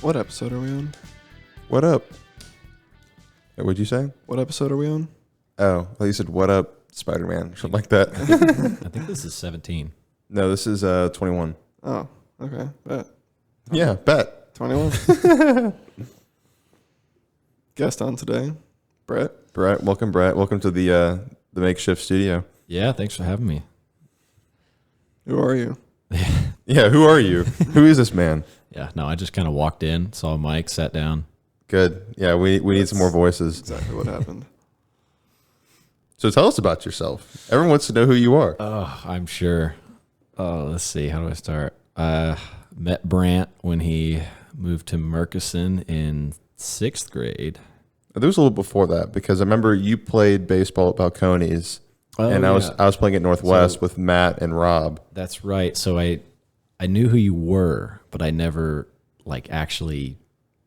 What episode are we on? What up? What'd you say? What episode are we on? Oh, well, you said, what up, Spider-Man? Something like that. I think this is 17. No, this is 21. Oh, okay. Bet. Yeah, bet. 21. Guest on today, Brett. Brett, welcome, Brett. Welcome to the makeshift studio. Yeah, thanks for having me. Who are you? Yeah, who are you? Who is this man? Yeah, no, I just kind of walked in, saw a mic, sat down. Good. Yeah, we need some more voices. Exactly what happened. So tell us about yourself. Everyone wants to know who you are. Oh, I'm sure. Oh, let's see. How do I start? Met Brandt when he moved to Murchison in 6th grade. There was a little before that because I remember you played baseball at Balcones, and I was playing at Northwest with Matt and Rob. That's right. So I knew who you were, but I never actually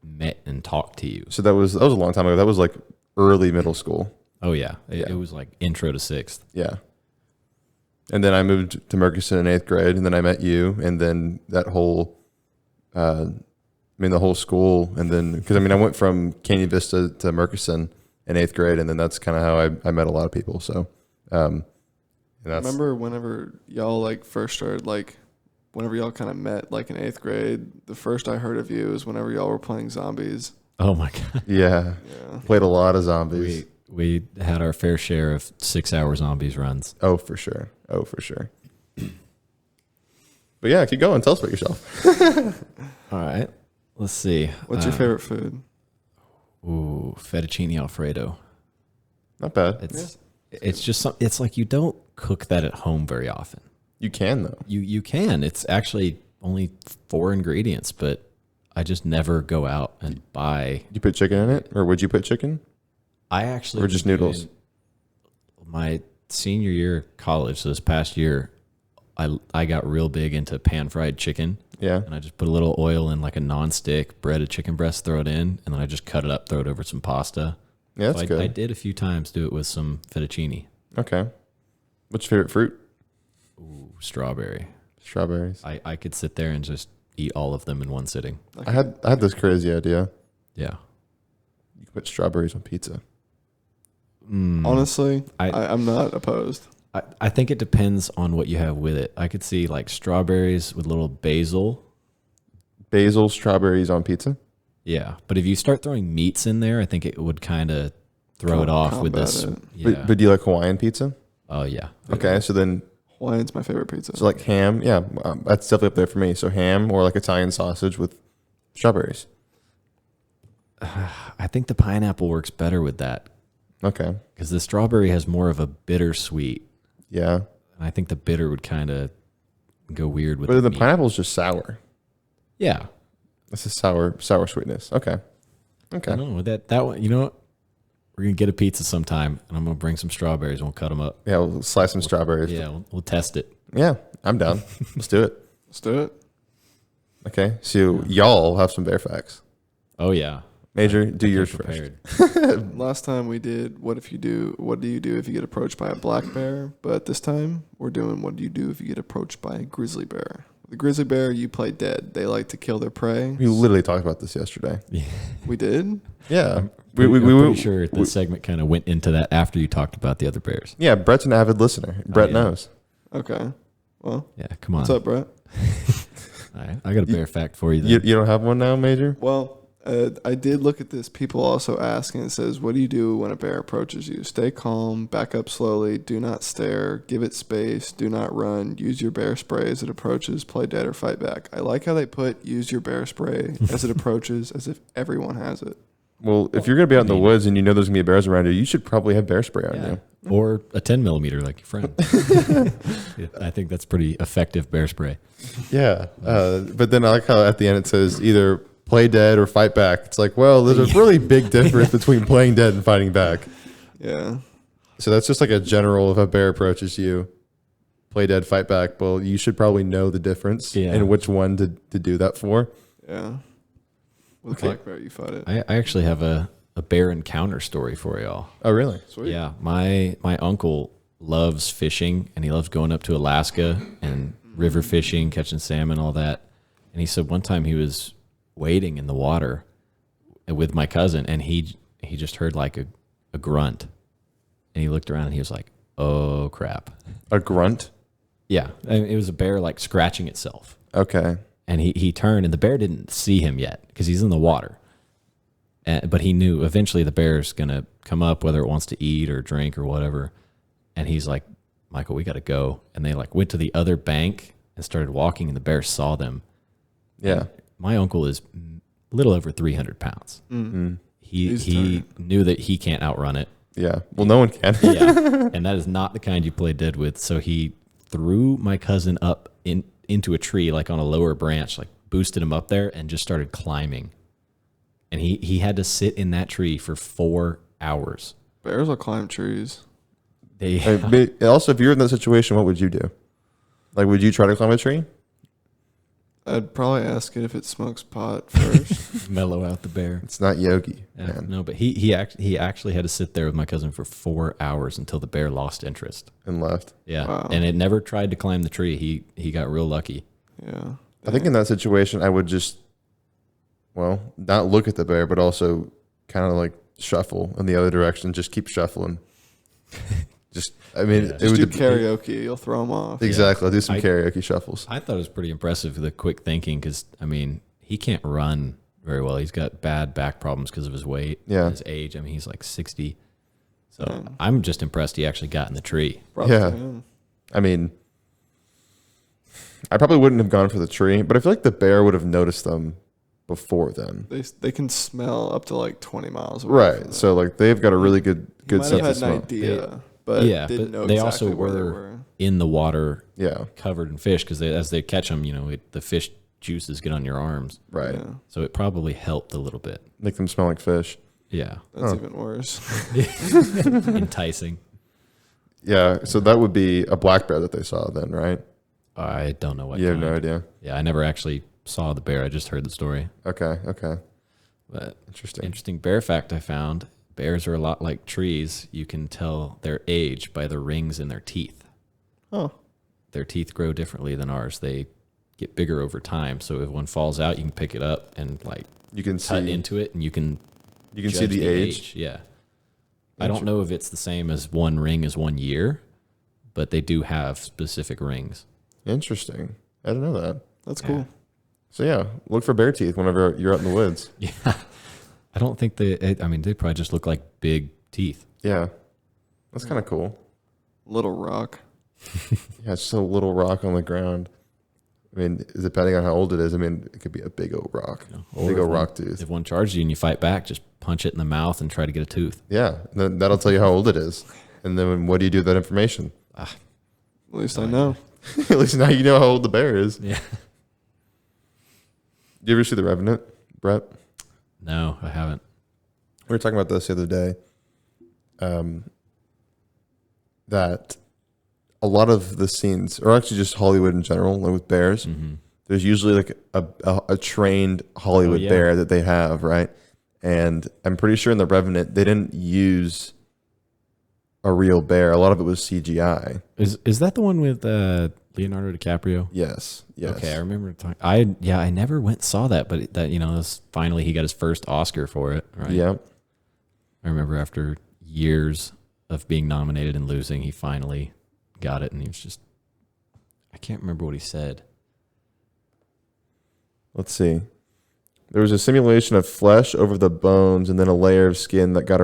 met and talked to you. So that was a long time ago. That was like early middle school. Oh yeah, it was like intro to 6th. Yeah. And then I moved to Murchison in 8th grade, and then I met you, and then that whole, the whole school, and then, because I went from Canyon Vista to Murchison in 8th grade, and then that's kind of how I met a lot of people. So, and that's, Remember whenever y'all first started, whenever y'all kind of met in 8th grade, the first I heard of you is whenever y'all were playing zombies. Oh my god. yeah, played a lot of zombies. We had our fair share of 6-hour zombies runs. Oh, for sure. But yeah, keep going. Tell us about yourself. All right. Let's see. What's your favorite food? Ooh, fettuccine Alfredo. Not bad. It's just it's like you don't cook that at home very often. You can, though. You can. It's actually only 4 ingredients, but I just never go out and buy. You put chicken in it? Or would you put chicken? I actually Or just noodles? My senior year of college, so this past year, I got real big into pan-fried chicken. Yeah. And I just put a little oil in like a non-stick breaded chicken breast, throw it in, and then I just cut it up, throw it over some pasta. Yeah, that's good. I did a few times do it with some fettuccine. Okay. What's your favorite fruit? Ooh, strawberry. Strawberries. I could sit there and just eat all of them in one sitting. I had this crazy idea. Yeah. You can put strawberries on pizza. Honestly, I'm not opposed. I think it depends on what you have with it. I could see strawberries with a little basil. Basil, strawberries on pizza? Yeah. But if you start throwing meats in there, I think it would kind of throw it off with this. Combat it. Yeah. But do you like Hawaiian pizza? Oh, yeah. Okay, so then, Hawaiian's my favorite pizza. so ham, yeah, that's definitely up there for me. So ham or Italian sausage with strawberries. I think the pineapple works better with that Okay, because the strawberry has more of a bittersweet. yeah. And I think the bitter would kind of go weird with But the meat. pineapple's just sour. Yeah. That's a sour sweetness. Okay. I don't know. That one, you know what? We're going to get a pizza sometime, and I'm going to bring some strawberries, and we'll cut them up. Yeah, we'll slice some strawberries. Yeah, we'll test it. Yeah, I'm down. Let's do it. Let's do it. Okay, so y'all have some bear facts. Oh, yeah. Major, do I yours came first. prepared. Last time we did what do you do if you get approached by a black bear? But this time we're doing what do you do if you get approached by a grizzly bear? The grizzly bear, you play dead. They like to kill their prey. We literally talked about this yesterday. Yeah. We did? Yeah. I'm pretty sure the segment kind of went into that after you talked about the other bears. Yeah, Brett's an avid listener. Brett yeah. knows. Okay. Well, Yeah, come on. what's up, Brett? All right, I got a bear fact for you then. You don't have one now, Major? Well, I did look at this. People also ask, and it says, what do you do when a bear approaches you? Stay calm, back up slowly, do not stare, give it space, do not run, use your bear spray as it approaches, play dead or fight back. I like how they put use your bear spray as it approaches as if everyone has it. Well, if you're going to be out in the woods and you know there's going to be bears around you, you should probably have bear spray on Yeah. you. Or a 10 millimeter like your friend. Yeah, I think that's pretty effective bear spray. Yeah. But then I like how at the end it says either play dead or fight back. It's like, well, there's a really big difference between playing dead and fighting back. Yeah. So that's just like a general, if a bear approaches you, play dead, fight back. Well, you should probably know the difference and which one to do that for. Yeah. With Okay. black bear, you fight it. I actually have a bear encounter story for y'all. Oh, really? Sweet. Yeah, my uncle loves fishing, and he loves going up to Alaska and river fishing, catching salmon, all that. And he said one time he was wading in the water with my cousin, and he just heard like a grunt, and he looked around and he was like, "Oh crap!" A grunt. Yeah, and it was a bear like scratching itself, Okay. and he turned, and the bear didn't see him yet because he's in the water, but he knew eventually the bear's gonna come up, whether it wants to eat or drink or whatever, and he's like, "Michael, we got to go," and they like went to the other bank and started walking, and the bear saw them. Yeah. My uncle is a little over 300 pounds. Mm. He knew that he can't outrun it. Yeah. Well, no one can. Yeah, and that is not the kind you play dead with. So he threw my cousin up into a tree, like on a lower branch, like boosted him up there, and just started climbing. And he had to sit in that tree for 4 hours. Bears will climb trees. But also, if you're in that situation, what would you do? Like, would you try to climb a tree? I'd probably ask it if it smokes pot first. Mellow out the bear. It's not Yogi, Yeah, man. no, but he actually had to sit there with my cousin for 4 hours until the bear lost interest. And left. Yeah, Wow. and it never tried to climb the tree. He got real lucky. Yeah. I think in that situation, I would just, well, not look at the bear, but also kind of like shuffle in the other direction. Just keep shuffling. I mean, Yeah. it Just would do karaoke. You'll throw them off. Exactly. I'll do some I- karaoke shuffles. I thought it was pretty impressive, the quick thinking, because, I mean, he can't run very well. He's got bad back problems because of his weight, Yeah. his age. I mean, he's like 60. So Yeah. I'm just impressed he actually got in the tree. Probably, Yeah. I mean, I probably wouldn't have gone for the tree, but I feel like the bear would have noticed them before then. They can smell up to like 20 miles away. from Right. it. So like they've got a really good He might sense have of had an smell. idea, but Yeah, didn't but know they exactly also where they were were. in the water Yeah. covered in fish, because as they catch them, the fish juices get on your arms. Right. Yeah, So it probably helped a little bit. Make them smell like fish. Yeah. that's Huh. even worse. Enticing. Yeah. So that would be a black bear that they saw then, right? I don't know what You have kind. no idea. Yeah, I never actually saw the bear. I just heard the story. Okay. Okay. But Interesting. interesting bear fact I found: bears are a lot like trees. You can tell their age by the rings in their teeth. Oh, Their teeth grow differently than ours. They get bigger over time. So if one falls out, you can pick it up and like You can cut see. into it, and you can You can see judge the age. Yeah. I don't know if it's the same as one ring is 1 year, but they do have specific rings. Interesting. I didn't know that. that's Yeah. cool. So yeah, look for bear teeth whenever you're out in the woods. Yeah. I don't think they probably just look like big teeth. Yeah. That's kind of cool. Little rock. Yeah, it's just a little rock on the ground. I mean, depending on how old it is, I mean, it could be a big old rock. Or Big if old one- rock tooth. If one charges you and you fight back, just punch it in the mouth and try to get a tooth. Yeah. And then that'll tell you how old it is. And then what do you do with that information? At least I know. At least now you know how old the bear is. Yeah. Did you ever see The Revenant, Brett? No, I haven't. We were talking about this the other day. That a lot of the scenes, or actually just Hollywood in general, like with bears, Mm-hmm. there's usually like a trained Hollywood Oh, yeah. bear that they have, right? And I'm pretty sure in The Revenant they didn't use a real bear. A lot of it was CGI. Is that the one with Leonardo DiCaprio? Yes. Yes. Okay, I remember talking. I never went and saw that, but that was finally he got his first Oscar for it. Right. Yeah. I remember after years of being nominated and losing, he finally got it, and he was just. I can't remember what he said. Let's see. There was a simulation of flesh over the bones and then a layer of skin that got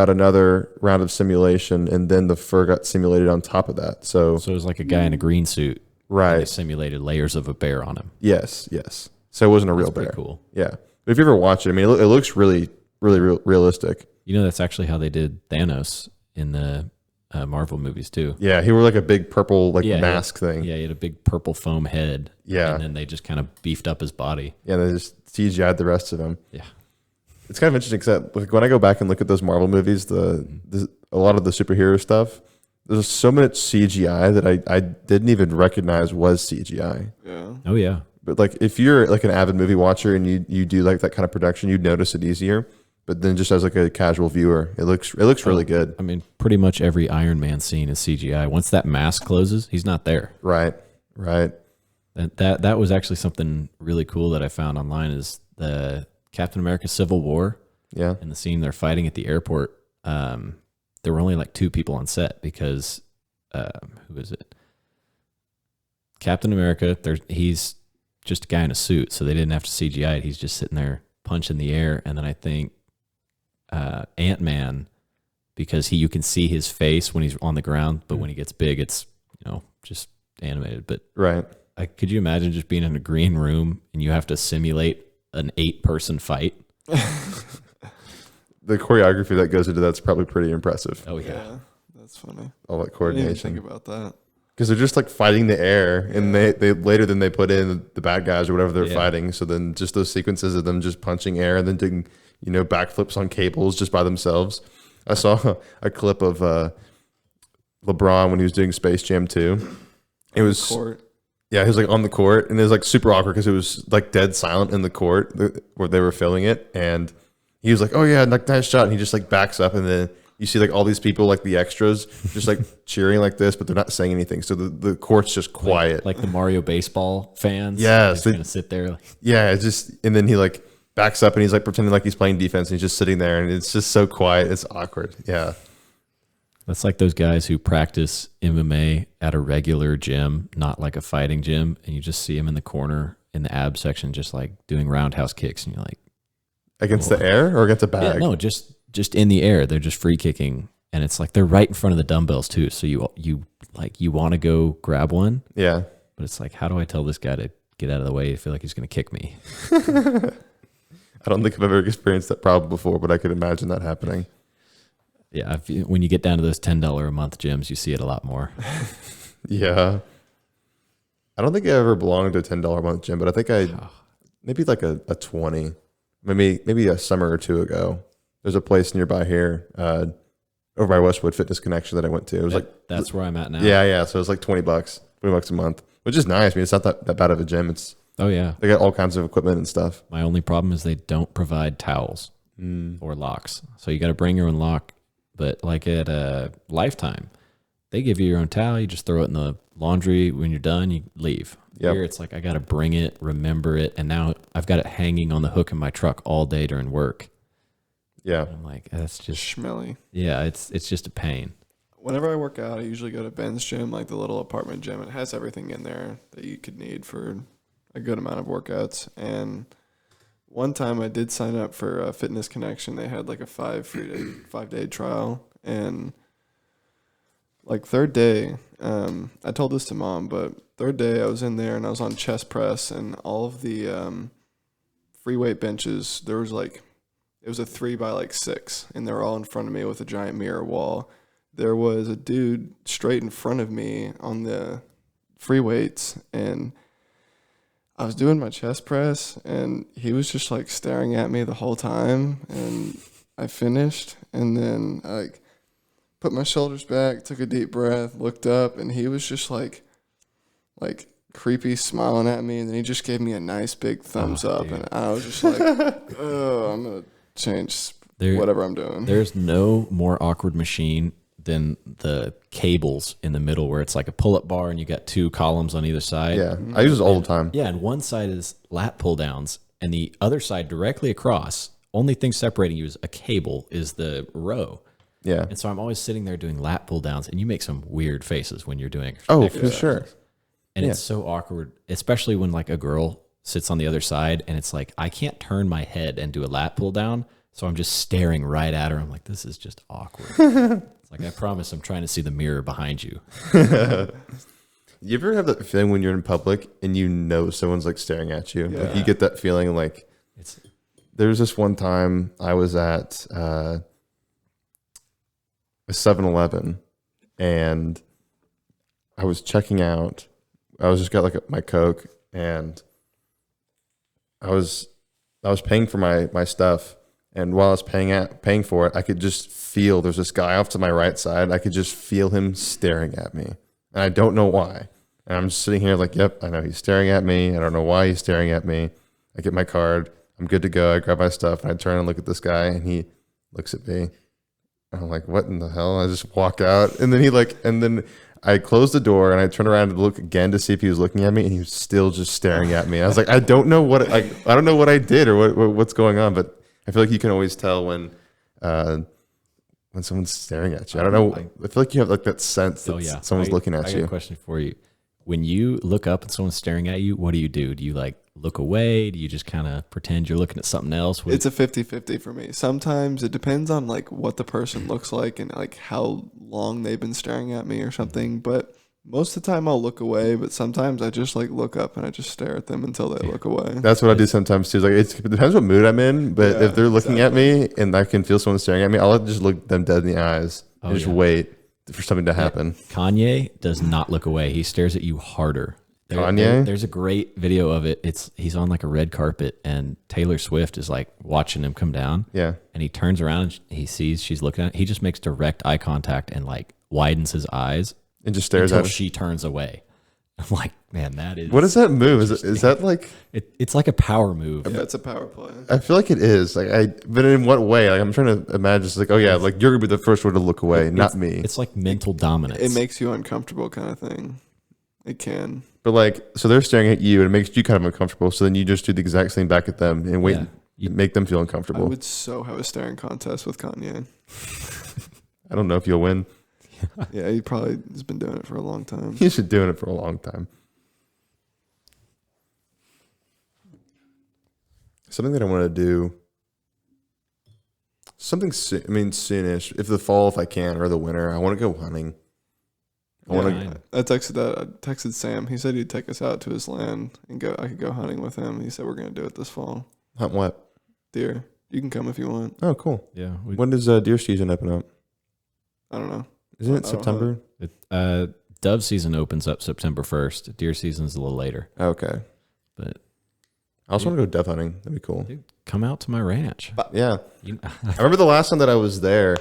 another round of simulation, and then the fur got simulated on top of that. So, So it was like a guy in a green suit. And they right. simulated layers of a bear on him. Yes, yes. So it wasn't a real That's pretty bear. cool. Yeah. But if you ever watch it, I mean, it looks really, really realistic. That's actually how they did Thanos in the Marvel movies too. Yeah. He wore like a big purple Yeah, mask thing. Yeah, he had a big purple foam head. Yeah. And then they just kind of beefed up his body. Yeah. They just CGI'd the rest of him. Yeah. It's kind of interesting because like, when I go back and look at those Marvel movies, a lot of the superhero stuff, there's so much CGI that I didn't even recognize was CGI. Yeah. Oh yeah. But like if you're like an avid movie watcher and you do like that kind of production, you'd notice it easier. But then just as like a casual viewer, it looks really good. I mean, pretty much every Iron Man scene is CGI. Once that mask closes, he's not there. Right. Right. And that was actually something really cool that I found online is the Captain America Civil War. Yeah. And the scene they're fighting at the airport. There were only like 2 people on set because who is it? Captain America. He's just a guy in a suit, so they didn't have to CGI it. He's just sitting there punching the air. And then I think Ant-Man, because you can see his face when he's on the ground, but when he gets big, it's just animated. But Right. could you imagine just being in a green room and you have to simulate an 8-person fight? The choreography that goes into that's probably pretty impressive. Oh yeah. That's funny. All that I didn't even coordination. think about that. Because they're just like fighting the air, and they later than they put in the bad guys or whatever they're Yeah. fighting. So then just those sequences of them just punching air and then doing backflips on cables just by themselves. I saw a clip of LeBron when he was doing Space Jam 2. It was Court. Yeah, he was like on the court, and it was like super awkward because it was like dead silent in the court where they were filming it, and he was like, "Oh yeah, nice shot," and he just like backs up, and then you see like all these people, like the extras, just like cheering like this, but they're not saying anything, so the court's just quiet, Like the Mario baseball fans. Yes, They're gonna sit there. yeah, it's just, and then he like backs up and he's like pretending like he's playing defense, and he's just sitting there, and it's just so quiet, it's awkward. Yeah, That's like those guys who practice MMA at a regular gym, not like a fighting gym, and you just see them in the corner in the ab section, just like doing roundhouse kicks, and you're like, against the air or against a bag. yeah, no, just in the air. They're just free kicking, and it's like they're right in front of the dumbbells too. So you want to go grab one, Yeah, but it's like, how do I tell this guy to get out of the way? I feel like he's going to kick me. I don't think I've ever experienced that problem before, but I could imagine that happening. Yeah, when you get down to those $10 a month gyms, you see it a lot more. Yeah, I don't think I ever belonged to a $10 a month gym, but I think maybe like a 20, maybe a summer or two ago. There's a place nearby here, over by Westwood Fitness Connection that I went to. It was That's where I'm at now. yeah. So it's like $20, $20 a month, which is nice. I mean, it's not that bad of a gym. Oh yeah. They got all kinds of equipment and stuff. My only problem is they don't provide towels or locks, so you got to bring your own lock. But like at Lifetime, they give you your own towel. You just throw it in the laundry. When you're done, you leave. Yep. Here, it's like I got to bring it, remember it, and now I've got it hanging on the hook in my truck all day during work. Yeah. I'm like, that's just Schmelly. yeah, it's just a pain. Whenever I work out, I usually go to Ben's gym, like the little apartment gym. It has everything in there that you could need for a good amount of workouts. And one time I did sign up for a Fitness Connection. They had like a 5-day trial. And like third day, I told this to Mom, but third day I was in there and I was on chest press, and all of the free weight benches, there was like, it was a 3x6, and they were all in front of me with a giant mirror wall. There was a dude straight in front of me on the free weights, and I was doing my chest press, and he was just like staring at me the whole time. And I finished, and then I like put my shoulders back, took a deep breath, looked up, and he was just like creepy smiling at me, and then he just gave me a nice big thumbs up, dude. and I was just like, oh, I'm gonna change whatever I'm doing. There's no more awkward machine than the cables in the middle, where it's like a pull-up bar and you got 2 columns on either side. Yeah. I use it all the time. Yeah, and one side is lat pull downs, and the other side directly across, only thing separating you is a cable, is the row. Yeah. And so I'm always sitting there doing lat pull downs, and you make some weird faces when you're doing Oh, exercises. for sure. And Yeah. it's so awkward, especially when like a girl sits on the other side, and it's like I can't turn my head and do a lat pull down, so I'm just staring right at her. I'm like, this is just awkward. It's like, I promise I'm trying to see the mirror behind you. You ever have that feeling when you're in public and you know someone's like staring at you? Like you get that feeling like It's there was this one time I was at a 7-Eleven and I was checking out. I was just got like my Coke, and I was paying for my stuff, and while I was paying for it, I could just feel there's this guy off to my right side. I could just feel him staring at me, and I don't know why. And I'm just sitting here like, yep, I know he's staring at me. I don't know why he's staring at me. I get my card. I'm good to go. I grab my stuff, and I turn and look at this guy, and he looks at me, I'm like, what in the hell? I just walk out, and then and then I closed the door, and I turned around to look again to see if he was looking at me, and he was still just staring at me. I was like, I don't know what I did or what's going on, but I feel like you can always tell when someone's staring at you. I don't know. I feel like you have like that sense that someone's looking at I you. got a question for you. When you look up and someone's staring at you, what do? Do you like look away? Do you just kind of pretend you're looking at something else? It's a 50-50 for me. Sometimes it depends on like what the person looks like and like how long they've been staring at me or something. But most of the time I'll look away, but sometimes I just like look up and I just stare at them until they look away. That's what I do sometimes too. It's like it depends what mood I'm in, but if they're looking at me and I can feel someone staring at me, I'll just look them dead in the eyes and just wait for something to happen. Kanye does not look away. He stares at you harder. There's a great video of it. He's on like a red carpet and Taylor Swift is like watching him come down. Yeah. And he turns around and he sees she's looking at him. He just makes direct eye contact and like widens his eyes and just stares until at her. she turns away. I'm like, man, that is. What is that move? Is that like? It's like a power move. That's a power play. I feel like it is. But in what way? Like I'm trying to imagine. It's like, oh yeah, like you're gonna be the first one to look away, not me. It's like mental dominance. It makes you uncomfortable, kind of thing. It can. But like, so they're staring at you, and it makes you kind of uncomfortable. So then you just do the exact same back at them and wait, and make them feel uncomfortable. I would so have a staring contest with Kanye. I don't know if you'll win. Yeah, he probably has been doing it for a long time. He's been doing it for a long time. Something that I want to do. Something soon. I mean, soonish. If the fall, if I can, or the winter, I want to go hunting. I texted Sam. He said he'd take us out to his land and go. I could go hunting with him. He said we're gonna do it this fall. Hunt what? Deer. You can come if you want. Oh, cool. Yeah. When does deer season open up? I don't know. Isn't it September? Dove season opens up September 1st. Deer season's a little later. Okay. But I also want to go dove hunting. That'd be cool. Dude, come out to my ranch. Yeah. I remember the last time that I was there,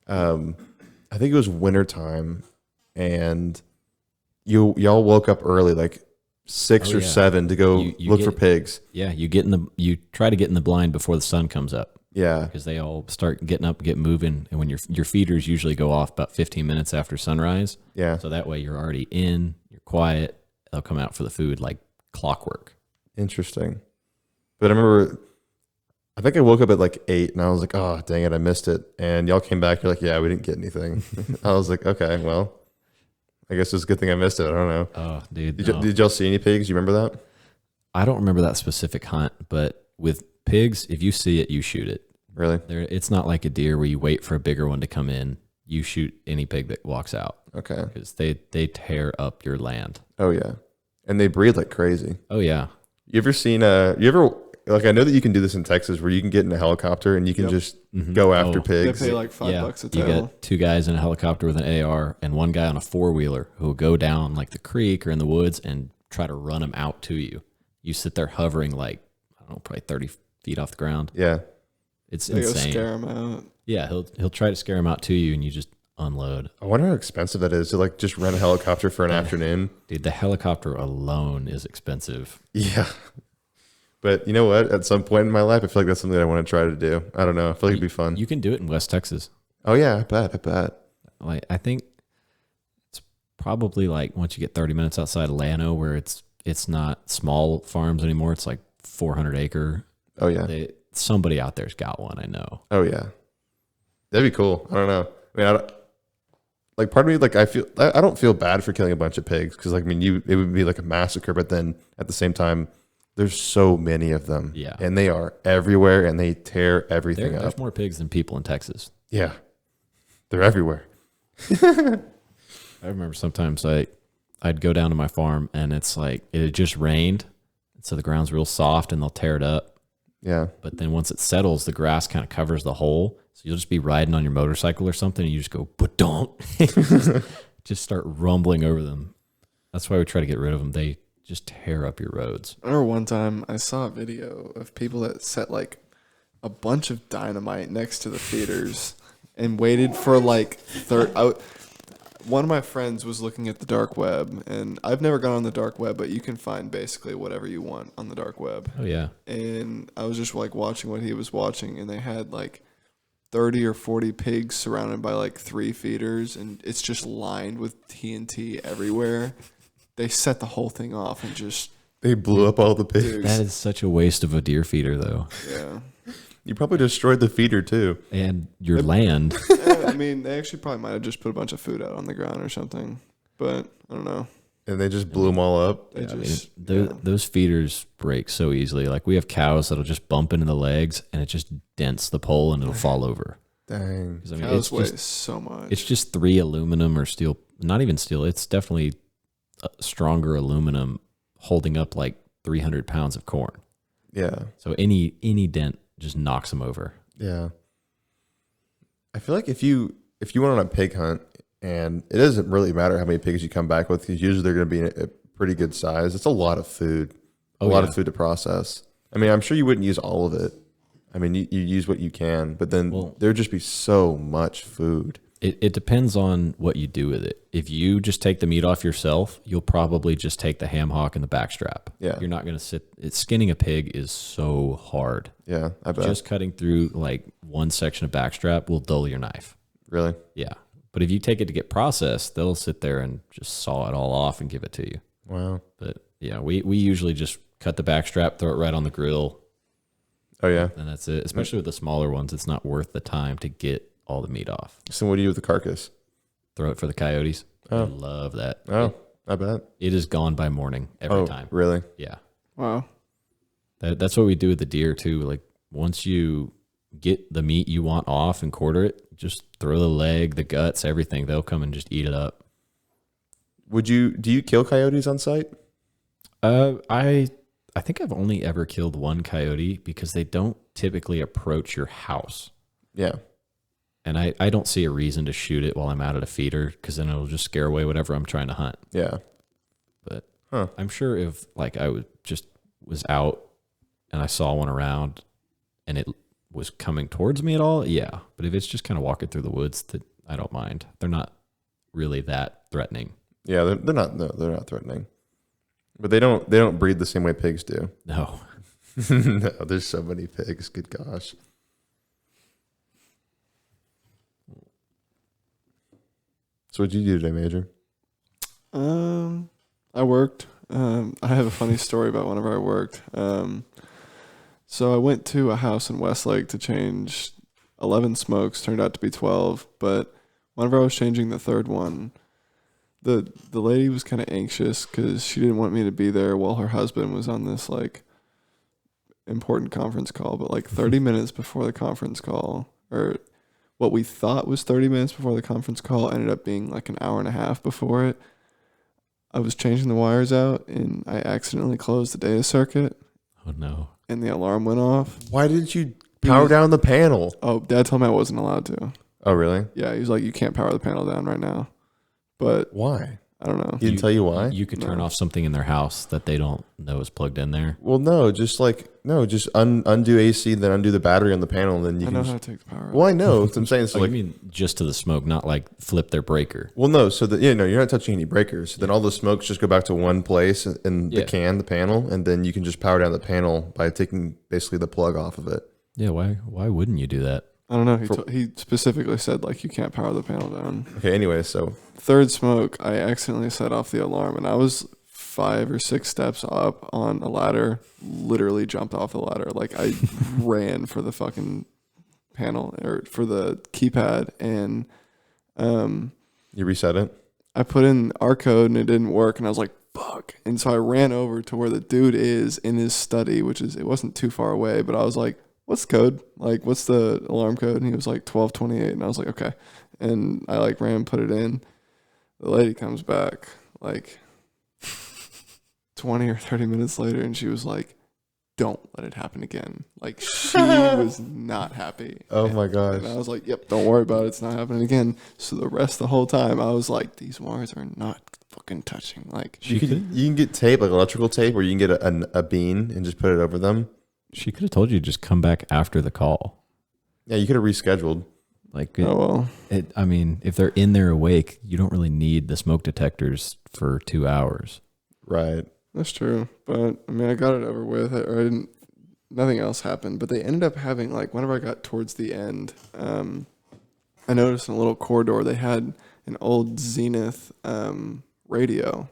I think it was winter time, and y'all woke up early, like 6 or 7 to go look for pigs. Yeah, you try to get in the blind before the sun comes up. Yeah. Because they all start getting up, get moving, and when your feeders usually go off about 15 minutes after sunrise. Yeah. So that way you're already in, you're quiet. They'll come out for the food like clockwork. Interesting. But I remember, I think I woke up at like 8 and I was like, oh, dang it, I missed it. And y'all came back, you're like, yeah, we didn't get anything. I was like, okay, well, I guess it's a good thing I missed it. I don't know. Oh, dude. Did y'all see any pigs? You remember that? I don't remember that specific hunt, but with pigs, if you see it, you shoot it. Really? It's not like a deer where you wait for a bigger one to come in. You shoot any pig that walks out. Okay. Because they tear up your land. Oh, yeah. And they breed like crazy. Oh, yeah. You ever seen, like, I know that you can do this in Texas where you can get in a helicopter and you can just go after pigs. They pay like $5 a tail. You got 2 guys in a helicopter with an AR and 1 guy on a 4-wheeler who will go down like the creek or in the woods and try to run them out to you. You sit there hovering like, I don't know, probably 30 feet off the ground. Yeah. It's they insane. Go scare them out. Yeah, he'll try to scare them out to you and you just unload. I wonder how expensive that is to like just rent a helicopter for an afternoon. Dude, the helicopter alone is expensive. Yeah. But you know what? At some point in my life, I feel like that's something that I want to try to do. I don't know. I feel like it'd be fun. You can do it in West Texas. Oh yeah, I bet. Like I think it's probably like once you get 30 minutes outside of Llano, where it's not small farms anymore. It's like 400 acre. Oh yeah. Somebody out there's got one. I know. Oh yeah. That'd be cool. I don't know. I mean, like part of me, like I don't feel bad for killing a bunch of pigs because like I mean, it would be like a massacre, but then at the same time. There's so many of them. Yeah. And they are everywhere and they tear everything up. There's more pigs than people in Texas. Yeah. They're everywhere. I remember sometimes I'd go down to my farm and it's like it had just rained. So the ground's real soft and they'll tear it up. Yeah. But then once it settles, the grass kind of covers the hole. So you'll just be riding on your motorcycle or something and you just go, but don't. just start rumbling over them. That's why we try to get rid of them. They just tear up your roads. I remember one time I saw a video of people that set like a bunch of dynamite next to the feeders and waited for like one of my friends was looking at the dark web, and I've never gone on the dark web, but you can find basically whatever you want on the dark web. Oh yeah. And I was just like watching what he was watching, and they had like 30 or 40 pigs surrounded by like 3 feeders, and it's just lined with TNT everywhere. They set the whole thing off and just They blew up all the pigs. Dude. That is such a waste of a deer feeder, though. yeah. You probably destroyed the feeder too. And your land. I mean, they actually probably might have just put a bunch of food out on the ground or something, but I don't know. And they just blew them all up. They Yeah, I mean, just those feeders break so easily. Like we have cows that'll just bump into the legs and it just dents the pole and it'll fall over. Dang. 'Cause, I mean, cows weigh so much. it's just 3 aluminum or steel, not even steel. It's definitely a stronger aluminum holding up like 300 pounds of corn. Yeah. So any dent just knocks them over. Yeah. I feel like if you went on a pig hunt, and it doesn't really matter how many pigs you come back with, because usually they're going to be a pretty good size. It's a lot of food, a lot of food to process. I mean, I'm sure you wouldn't use all of it. I mean, you use what you can, but then there'd just be so much food. It depends on what you do with it. If you just take the meat off yourself, you'll probably just take the ham hock and the backstrap. Yeah. You're not going to skinning a pig is so hard. Yeah, I bet. Just cutting through like one section of backstrap will dull your knife. Really? Yeah. But if you take it to get processed, they'll sit there and just saw it all off and give it to you. Wow. But yeah, we usually just cut the backstrap, throw it right on the grill, Oh, yeah? and that's it. Especially with the smaller ones, it's not worth the time to get all the meat off. So what do you do with the carcass? Throw it for the coyotes. Oh. I love that. Oh, I bet. It is gone by morning every time. Really? Yeah. wow. That's what we do with the deer too. Like once you get the meat you want off and quarter it, just throw the leg, the guts, everything. They'll come and just eat it up. Do you kill coyotes on site? I think I've only ever killed one coyote because they don't typically approach your house. Yeah. And I don't see a reason to shoot it while I'm out at a feeder because then it'll just scare away whatever I'm trying to hunt. Yeah. But Huh. I'm sure if like I was out and I saw one around and it was coming towards me at all, yeah. But if it's just kind of walking through the woods, that I don't mind. They're not really that threatening. Yeah, they're not. No, they're not threatening. But they don't breed the same way pigs do. No. No, there's so many pigs. Good gosh. So what'd you do today, Major? I worked. I have a funny story about whenever I worked. So I went to a house in Westlake to change 11 smokes. Turned out to be 12. But whenever I was changing the third one, the lady was kind of anxious because she didn't want me to be there while her husband was on this like important conference call. But like 30 minutes before the conference call, or what we thought was 30 minutes before the conference call ended up being like an hour and a half before it. I was changing the wires out and I accidentally closed the data circuit Oh no. and the alarm went off. Why didn't you power down the panel? Oh, Dad told me I wasn't allowed to. Oh, really? Yeah, he was like, you can't power the panel down right now. But Why? I don't know. He didn't tell you why? You could turn No. off something in their house that they don't know is plugged in there. Well, no, just undo AC, then undo the battery on the panel, and then you I can know just... how to take the power out. Well, I know. That's what I'm saying. So Oh, like, you mean just to the smoke, not like flip their breaker. well, no. So that, no, you're not touching any breakers. Then all the smokes just go back to one place in Yeah. the panel, and then you can just power down the panel by taking basically the plug off of it. Yeah, why wouldn't you do that? I don't know. He specifically said like you can't power the panel down. Okay. Anyway, so Third smoke, I accidentally set off the alarm and I was 5 or 6 steps up on a ladder, literally jumped off the ladder. Like I ran for the fucking panel or for the keypad and you reset it. I put in our code and it didn't work and I was like, fuck. And so I ran over to where the dude is in his study, it wasn't too far away, but I was like, what's the code? Like, what's the alarm code? And he was like 1228. And I was like, okay. And I like ran and put it in. The lady comes back like 20 or 30 minutes later and she was like, don't let it happen again. Like she was not happy. Oh my gosh. And I was like, yep, don't worry about it. It's not happening again. So the rest of the whole time I was like, these wires are not fucking touching. Like You can get tape, like electrical tape, or you can get a bean and just put it over them. She could have told you to just come back after the call. Yeah, you could have rescheduled. Like, oh well. I mean, if they're in there awake, you don't really need the smoke detectors for 2 hours. Right. That's true. But I mean I got it over with. I didn't nothing else happened. But they ended up having, like, whenever I got towards the end, I noticed in a little corridor they had an old Zenith radio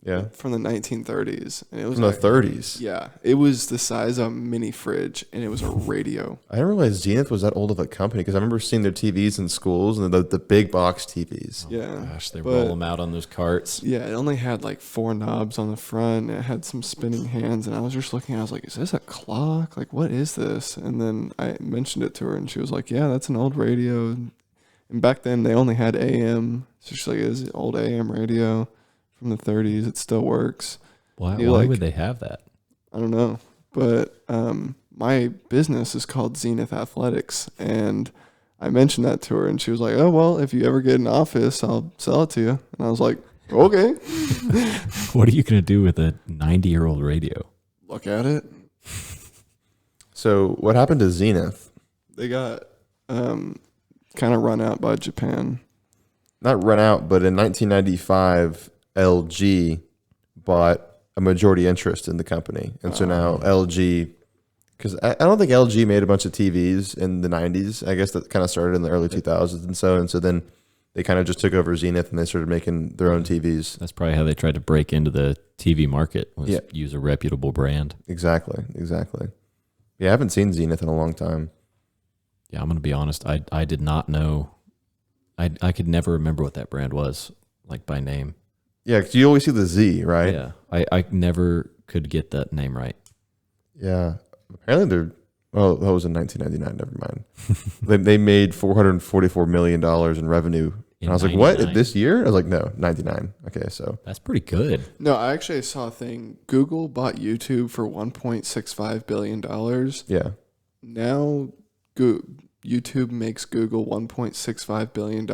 Yeah. from the 1930s, and it was From the like, 30s. yeah, it was the size of a mini fridge, and it was a radio. I didn't realize Zenith was that old of a company because I remember seeing their TVs in schools and the big box TVs. Yeah, Gosh, they but- roll them out on those carts. Yeah, it only had like 4 knobs on the front. And it had some spinning hands, and I was just looking. I was like, "Is this a clock? Like, what is this?" And then I mentioned it to her, and she was like, "Yeah, that's an old radio." And back then, they only had AM. So she's like, "It's an old AM radio from the 30s. It still works." Why You like- would they have that? I don't know, but my business is called Zenith Athletics, and I mentioned that to her, and she was like, "Oh well, if you ever get an office, I'll sell it to you." And I was like, "Okay." What are you going to do with a 90-year-old radio? Look at it. So what happened to Zenith? They got kind of run out by Japan. Not run out, but in 1995, LG bought a majority interest in the company. And so now LG, because I don't think LG made a bunch of TVs in the 90s. I guess that kind of started in the early 2000s and so. And so then they kind of just took over Zenith and they started making their own TVs. That's probably how they tried to break into the TV market, was Yeah. use a reputable brand. Exactly. Yeah, I haven't seen Zenith in a long time. Yeah, I'm going to be honest. I did not know. I could never remember what that brand was, like by name. Yeah, because you always see the Z, right? Yeah, I never could get that name right. Yeah. Apparently they're, well, that was in 1999. Never mind. they made $444 million in revenue. In And I was like, 99? what? This year? I was like, no, 99. Okay, so. That's pretty good. No, I actually saw a thing. Google bought YouTube for $1.65 billion. Yeah. Now, YouTube makes Google $1.65 billion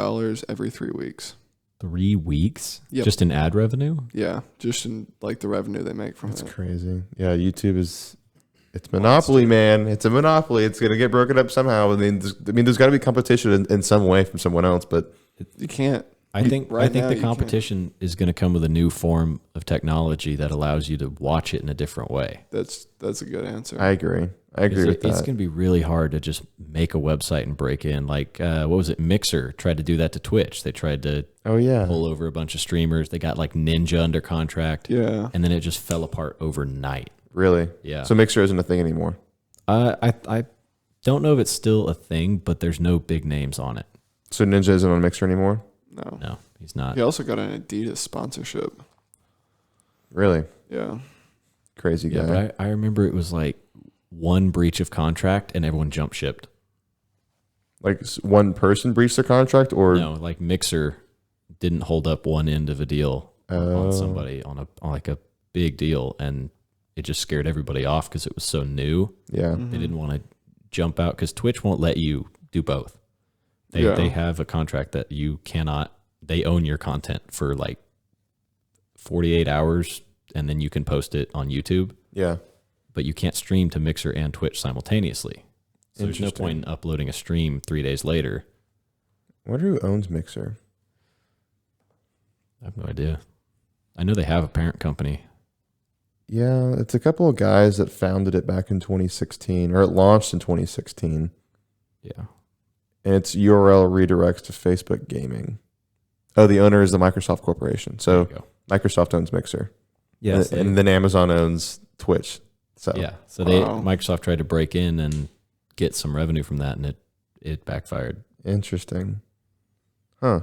every 3 weeks. 3 weeks? Yep. Just in ad revenue? Yeah, just in like the revenue they make from That's it. crazy. Yeah, YouTube is, it's monopoly, man. It's a monopoly. It's going to get broken up somehow. I mean, there's got to be competition in some way from someone else, but You can't. I think Right now, the you competition is going to come with a new form of technology that allows you to watch it in a different way. That's a good answer. I agree. I agree with It's that. going to be really hard to just make a website and break in. Like, what was it? Mixer tried to do that to Twitch. They tried to Oh, yeah. pull over a bunch of streamers. They got like Ninja under contract. Yeah. And then it just fell apart overnight. Really? Yeah. So Mixer isn't a thing anymore. I don't know if it's still a thing, but there's no big names on it. So Ninja isn't on Mixer anymore? No. No, he's not. He also got an Adidas sponsorship. Really? Yeah. Crazy guy. Yeah, but I remember it was like one breach of contract and everyone jump shipped. Like one person breached their contract or No, like Mixer didn't hold up one end of a deal on somebody on like a big deal, and it just scared everybody off because it was so new. yeah. They didn't want to jump out because Twitch won't let you do both. Yeah. They have a contract that you cannot. They own your content for like 48 hours, and then you can post it on YouTube, Yeah. but you can't stream to Mixer and Twitch simultaneously. So there's no Interesting. point in uploading a stream 3 days later. I wonder who owns Mixer. I have no idea. I know they have a parent company. Yeah, it's a couple of guys that founded it back in 2016, or it launched in 2016, Yeah. and its URL redirects to Facebook Gaming. Oh, the owner is the Microsoft Corporation. So There you go. Microsoft owns Mixer. Yes, and then Amazon owns Twitch. So yeah. So Wow. Microsoft tried to break in and get some revenue from that, and it backfired. interesting. Huh.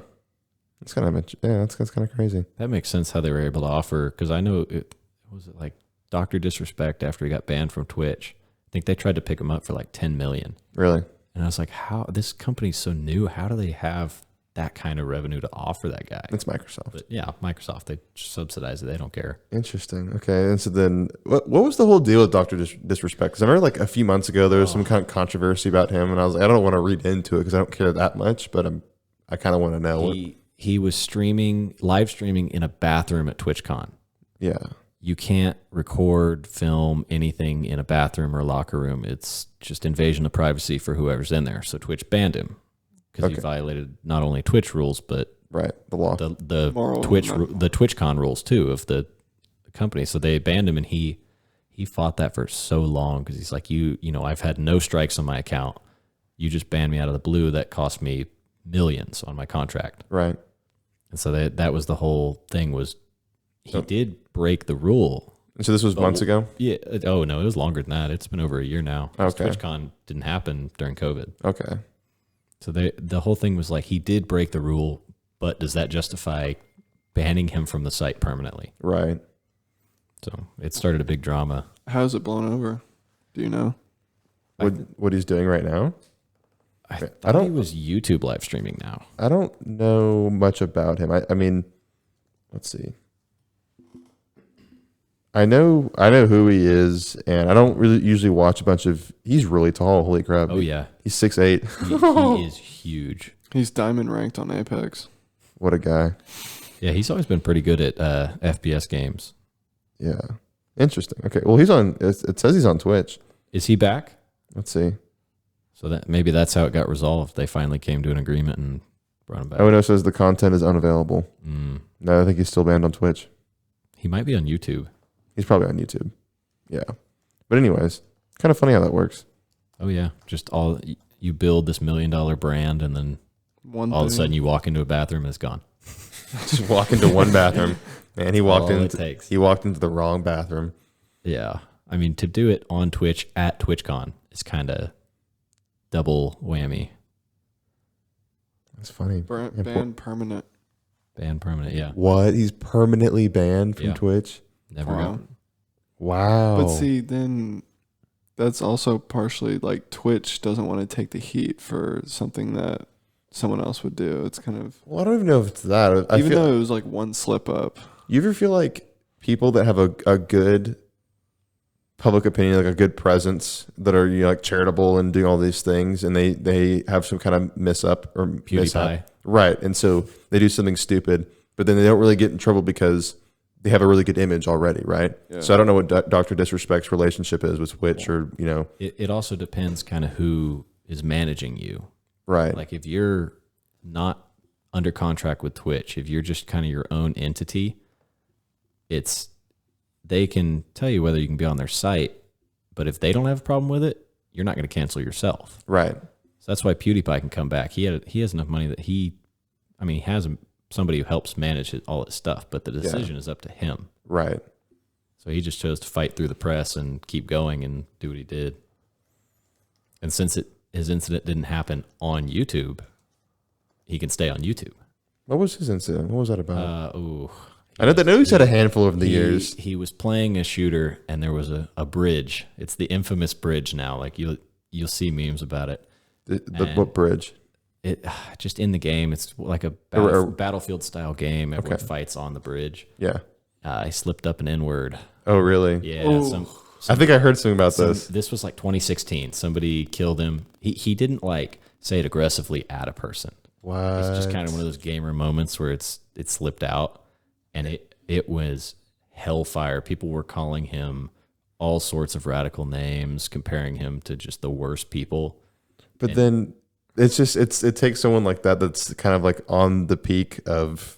That's kind of that's kind of crazy. That makes sense how they were able to offer, because I know it was like Dr. Disrespect after he got banned from Twitch. I think they tried to pick him up for like 10 million. Really? And I was like, how this company's so new, how do they have that kind of revenue to offer that guy? It's Microsoft. But yeah, Microsoft, they subsidize it. They don't care. Interesting. Okay. And so then what was the whole deal with Dr. Disrespect? Because I remember like a few months ago, there was some kind of controversy about him. And I was like, I don't want to read into it because I don't care that much, but I kind of want to know. He was live streaming in a bathroom at TwitchCon. Yeah. You can't record, film anything in a bathroom or locker room. It's just invasion of privacy for whoever's in there. So Twitch banned him because he Okay. violated not only Twitch rules, but Right. The law. the Moral- TwitchCon rules too of the company. So they banned him, and he he fought that for so long because he's like, you know, I've had no strikes on my account. You just banned me out of the blue. That cost me millions on my contract. Right. And so that was the whole thing was he did break the rule. And so this was months ago? Yeah. Oh, no, it was longer than that. It's been over a year now. Okay. TwitchCon didn't happen during COVID. Okay. So the whole thing was like he did break the rule, but does that justify banning him from the site permanently? Right. So it started a big drama. How's it blown over? Do you know? What he's doing right now? I thought he was YouTube live streaming now. I don't know much about him. I mean, let's see. I know who he is, and I don't really usually watch a bunch of. He's really tall. Holy crap! Oh yeah, he's 6'8". He is huge. He's diamond ranked on Apex. What a guy! Yeah, he's always been pretty good at FPS games. Yeah, interesting. Okay, well he's on. It says he's on Twitch. Is he back? Let's see. So that maybe that's how it got resolved. They finally came to an agreement and brought him back. Oh no, it says the content is unavailable. No, I think he's still banned on Twitch. He might be on YouTube. He's probably on YouTube. Yeah. But anyways, kind of funny how that works. Oh yeah, just all you build this $1 million brand and then all of a sudden you walk into a bathroom and it's gone. Just walk into one bathroom. Man, he walked All it into takes. he walked into the wrong bathroom. Yeah. I mean, to do it on Twitch at TwitchCon is kind of double whammy. That's funny. Brandt banned permanent. Banned permanent, yeah. What? He's permanently banned from Yeah. Twitch? Never Wow. got. Wow. But see, then that's also partially like Twitch doesn't want to take the heat for something that someone else would do. It's kind of Well, I don't even know if it's that. even though it was like one slip up. You ever feel like people that have a good public opinion, like a good presence, that are like charitable and doing all these things, and they have some kind of mishap or mishap, right? And so they do something stupid, but then they don't really get in trouble because they have a really good image already, right? Yeah. So I don't know what Dr. Disrespect's relationship is with Twitch, or It also depends kind of who is managing you. right? Like if you're not under contract with Twitch, if you're just kind of your own entity, they can tell you whether you can be on their site, but if they don't have a problem with it, you're not going to cancel yourself. Right. So that's why PewDiePie can come back. He has enough money that he has somebody who helps manage all his stuff, but the decision is up to him. Right. So he just chose to fight through the press and keep going and do what he did. And since his incident didn't happen on YouTube, he can stay on YouTube. What was his incident? What was that about? I know he's had a handful over the years. He was playing a shooter, and there was a bridge. It's the infamous bridge now. Like you'll see memes about it. What bridge? It just in the game. It's like a battlefield style game. Everyone fights on the bridge. Yeah. I slipped up an N-word. Oh, really? Yeah. I think I heard something about this. This was like 2016. Somebody killed him. He didn't like say it aggressively at a person. What? It's just kind of one of those gamer moments where it slipped out, and it was hellfire. People were calling him all sorts of radical names, comparing him to just the worst people. But then it's just it takes someone like that that's kind of like on the peak of.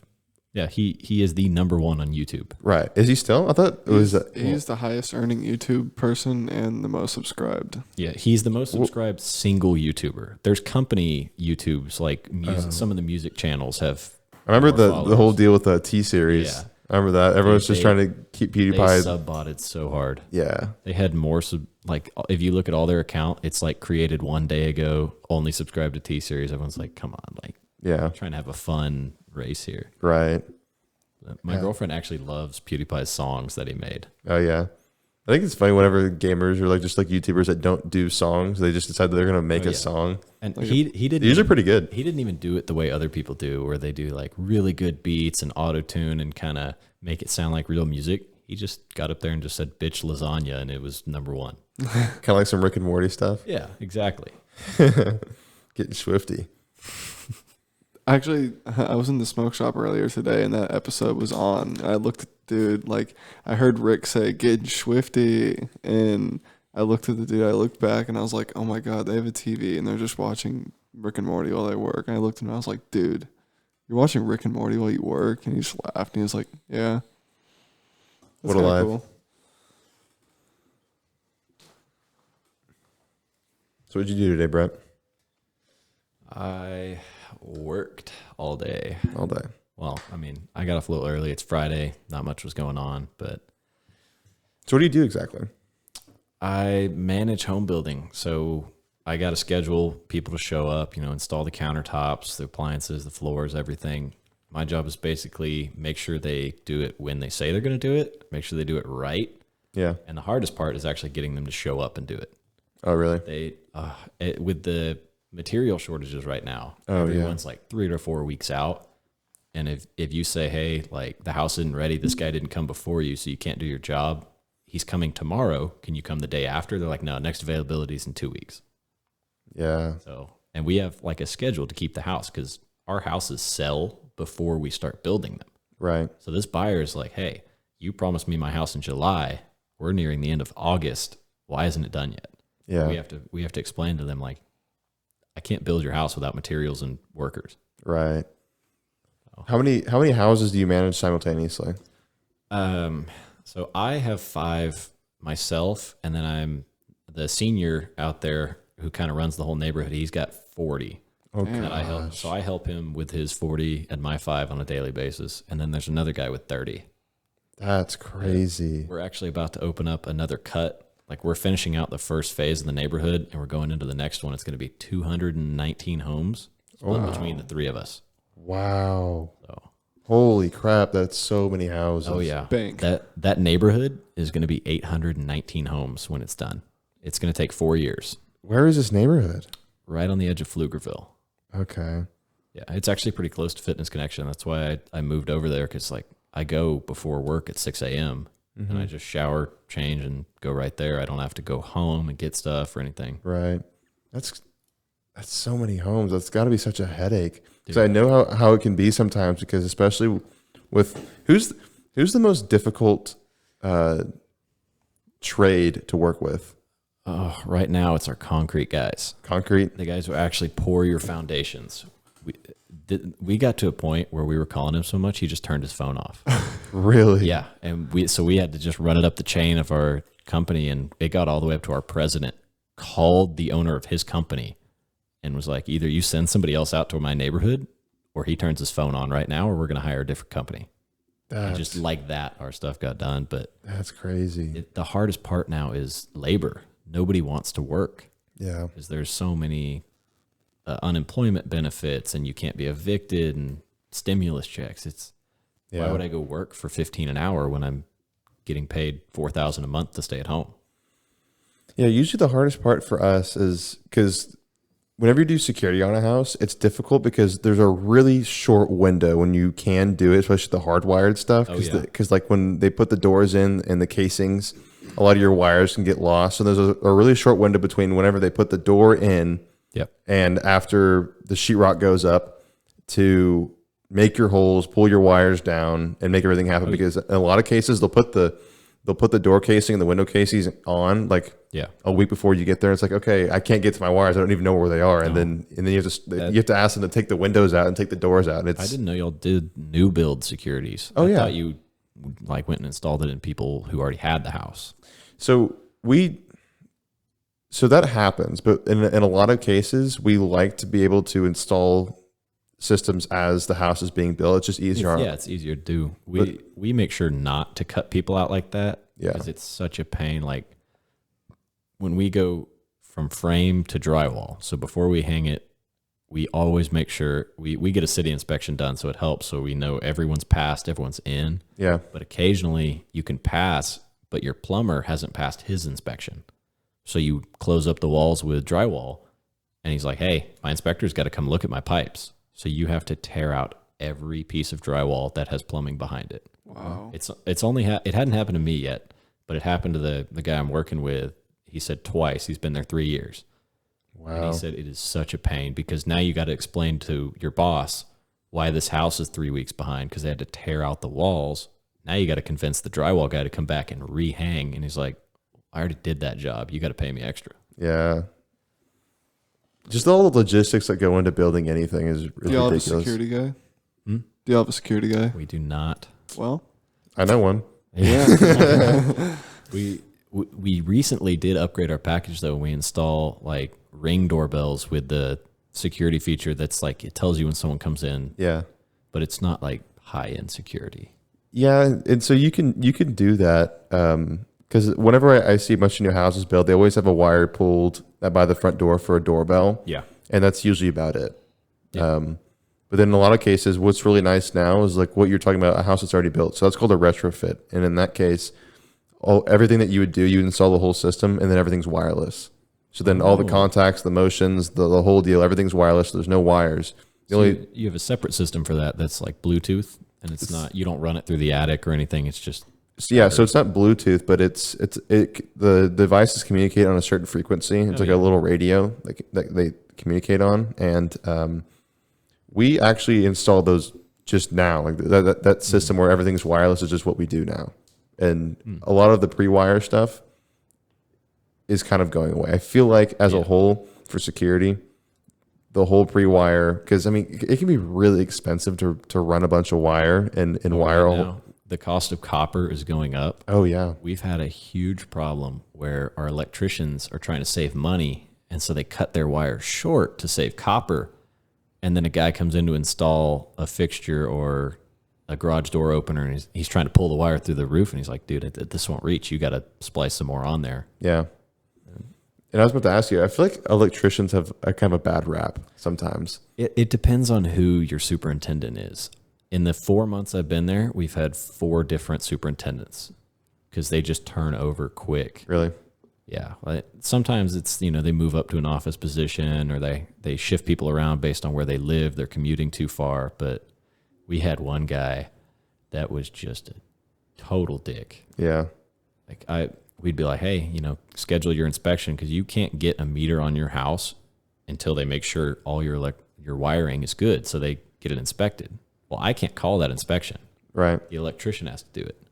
Yeah, he is the number one on YouTube. Right. Is he still? I thought it was. He's the highest earning YouTube person and the most subscribed. Yeah, he's the most subscribed single YouTuber. There's company YouTubes like music. Some of the music channels have. I remember the whole deal with the T series. Yeah. I remember that. Everyone's just trying to keep PewDiePie. They sub-botted so hard. Yeah. They had more like if you look at all their account, it's like created one day ago, only subscribed to T series. Everyone's like, come on, like trying to have a fun race here. Right. My girlfriend actually loves PewDiePie's songs that he made. Oh yeah. I think it's funny whenever gamers or just like YouTubers that don't do songs, they just decide that they're gonna make a song. And he didn't. These are pretty good. He didn't even do it the way other people do, where they do like really good beats and auto tune and kind of make it sound like real music. He just got up there and just said "bitch lasagna" and it was number one. Kind of like some Rick and Morty stuff. Yeah, exactly. Getting swifty. Actually, I was in the smoke shop earlier today, and that episode was on. I looked at the dude, like, I heard Rick say, "Getting swifty," and I looked at the dude, I looked back, and I was like, oh my God, they have a TV, and they're just watching Rick and Morty while they work. And I looked at him, and I was like, dude, you're watching Rick and Morty while you work? And he just laughed, and he was like, yeah. That's What a life. cool. So what'd you do today, Brent? I worked all day. All day. Well, I mean, I got off a little early. It's Friday. Not much was going on, but So what do you do exactly? I manage home building. So I got to schedule people to show up, install the countertops, the appliances, the floors, everything. My job is basically make sure they do it when they say they're going to do it, make sure they do it right. Yeah. And the hardest part is actually getting them to show up and do it. Oh, really? With the material shortages right now, Oh, everyone's like 3 to 4 weeks out. And if you say, hey, like the house isn't ready, this guy didn't come before you, so you can't do your job. He's coming tomorrow. Can you come the day after? They're like, no, next availability is in 2 weeks. Yeah. So, and we have like a schedule to keep the house because our houses sell before we start building them. Right. So this buyer is like, hey, you promised me my house in July. We're nearing the end of August. Why isn't it done yet? Yeah. We have to explain to them, like, I can't build your house without materials and workers. Right. How many houses do you manage simultaneously? So I have 5 myself, and then I'm the senior out there who kind of runs the whole neighborhood. He's got 40. Okay. That I help. So I help him with his 40 and my 5 on a daily basis. And then there's another guy with 30. That's crazy. We're actually about to open up another cut. Like we're finishing out the first phase of the neighborhood and we're going into the next one. It's going to be 219 homes split between the 3 of us. Wow. So, Holy crap. That's so many houses. oh yeah. Bank. That neighborhood is going to be 819 homes when it's done. It's going to take 4 years. Where is this neighborhood? Right on the edge of Pflugerville. Okay. Yeah, it's actually pretty close to Fitness Connection. That's why I moved over there because like I go before work at 6 a.m. And I just shower, change, and go right there. I don't have to go home and get stuff or anything. Right. That's so many homes. That's got to be such a headache. Because I know how it can be sometimes. Because especially with who's the most difficult trade to work with? Oh, right now it's our concrete guys. Concrete. The guys who actually pour your foundations. We got to a point where we were calling him so much he just turned his phone off. Really? Yeah, and we had to just run it up the chain of our company, and it got all the way up to our president. Called the owner of his company and was like, either you send somebody else out to my neighborhood, or he turns his phone on right now, or we're going to hire a different company. And just like that, our stuff got done. But that's crazy. the hardest part now is labor. Nobody wants to work. Yeah. Because there's so many unemployment benefits, and you can't be evicted, and stimulus checks. Why would I go work for $15 an hour when I'm getting paid $4,000 a month to stay at home? Yeah. Usually the hardest part for us is because whenever you do security on a house, it's difficult because there's a really short window when you can do it, especially the hardwired stuff. Because like when they put the doors in and the casings, a lot of your wires can get lost. So there's a really short window between whenever they put the door in and after the sheetrock goes up to make your holes, pull your wires down, and make everything happen. Because in a lot of cases, they'll put the door casing and the window casings on like a week before you get there. It's like, okay, I can't get to my wires. I don't even know where they are. And then you have to ask them to take the windows out and take the doors out. And I didn't know y'all did new build securities. I thought you like went and installed it in people who already had the house. So that happens, but in a lot of cases, we like to be able to install systems as the house is being built. It's just easier. It's easier to do. We make sure not to cut people out like that because it's such a pain. Like when we go from frame to drywall, so before we hang it, we always make sure we get a city inspection done, so it helps. So we know everyone's passed, everyone's in. Yeah. But occasionally you can pass, but your plumber hasn't passed his inspection. So you close up the walls with drywall, and he's like, hey, my inspector's got to come look at my pipes. So you have to tear out every piece of drywall that has plumbing behind it. Wow. It's only it hadn't happened to me yet, but it happened to the guy I'm working with. He said twice. He's been there 3 years. Wow. And he said it is such a pain because now you got to explain to your boss why this house is 3 weeks behind because they had to tear out the walls. Now you got to convince the drywall guy to come back and rehang. And he's like, I already did that job. You got to pay me extra. Yeah. Just all the logistics that go into building anything is really Do y'all ridiculous. have a security guy? Do y'all have a security guy? We do not. Well, I know one. Yeah. We recently did upgrade our package though. We install like Ring doorbells with the security feature that's like it tells you when someone comes in, Yeah. but it's not like high end security. Yeah, and so you can do that because whenever I see a bunch of new houses built, they always have a wire pulled by the front door for a doorbell. Yeah. And that's usually about it. Yeah. But then in a lot of cases, what's really nice now is like what you're talking about, a house that's already built. So that's called a retrofit. And in that case, everything that you would do, you would install the whole system and then everything's wireless. So then all the contacts, the motions, the whole deal, everything's wireless. There's no wires. So you have a separate system for that that's like Bluetooth, and it's not, you don't run it through the attic or anything. It's just yeah, so it's not Bluetooth, but the devices communicate on a certain frequency. It's like a little radio that they communicate on, and we actually installed those just now. Like that system where everything's wireless is just what we do now, and a lot of the pre-wire stuff is kind of going away. I feel like as a whole for security, the whole pre-wire, because I mean it can be really expensive to run a bunch of wire and wire all. now, the cost of copper is going up. Oh yeah, We've had a huge problem where our electricians are trying to save money, and so they cut their wires short to save copper. And then a guy comes in to install a fixture or a garage door opener, and he's trying to pull the wire through the roof, and he's like, dude, this won't reach. You got to splice some more on there. yeah. And I was about to ask you, I feel like electricians have a kind of a bad rap sometimes. It depends on who your superintendent is. In the 4 months I've been there, we've had 4 different superintendents because they just turn over quick. Really? Yeah. Sometimes it's, they move up to an office position, or they shift people around based on where they live. They're commuting too far. But we had one guy that was just a total dick. Yeah. We'd be like, hey, schedule your inspection because you can't get a meter on your house until they make sure all your wiring is good. So they get it inspected. Well, I can't call that inspection. Right. The electrician has to do it.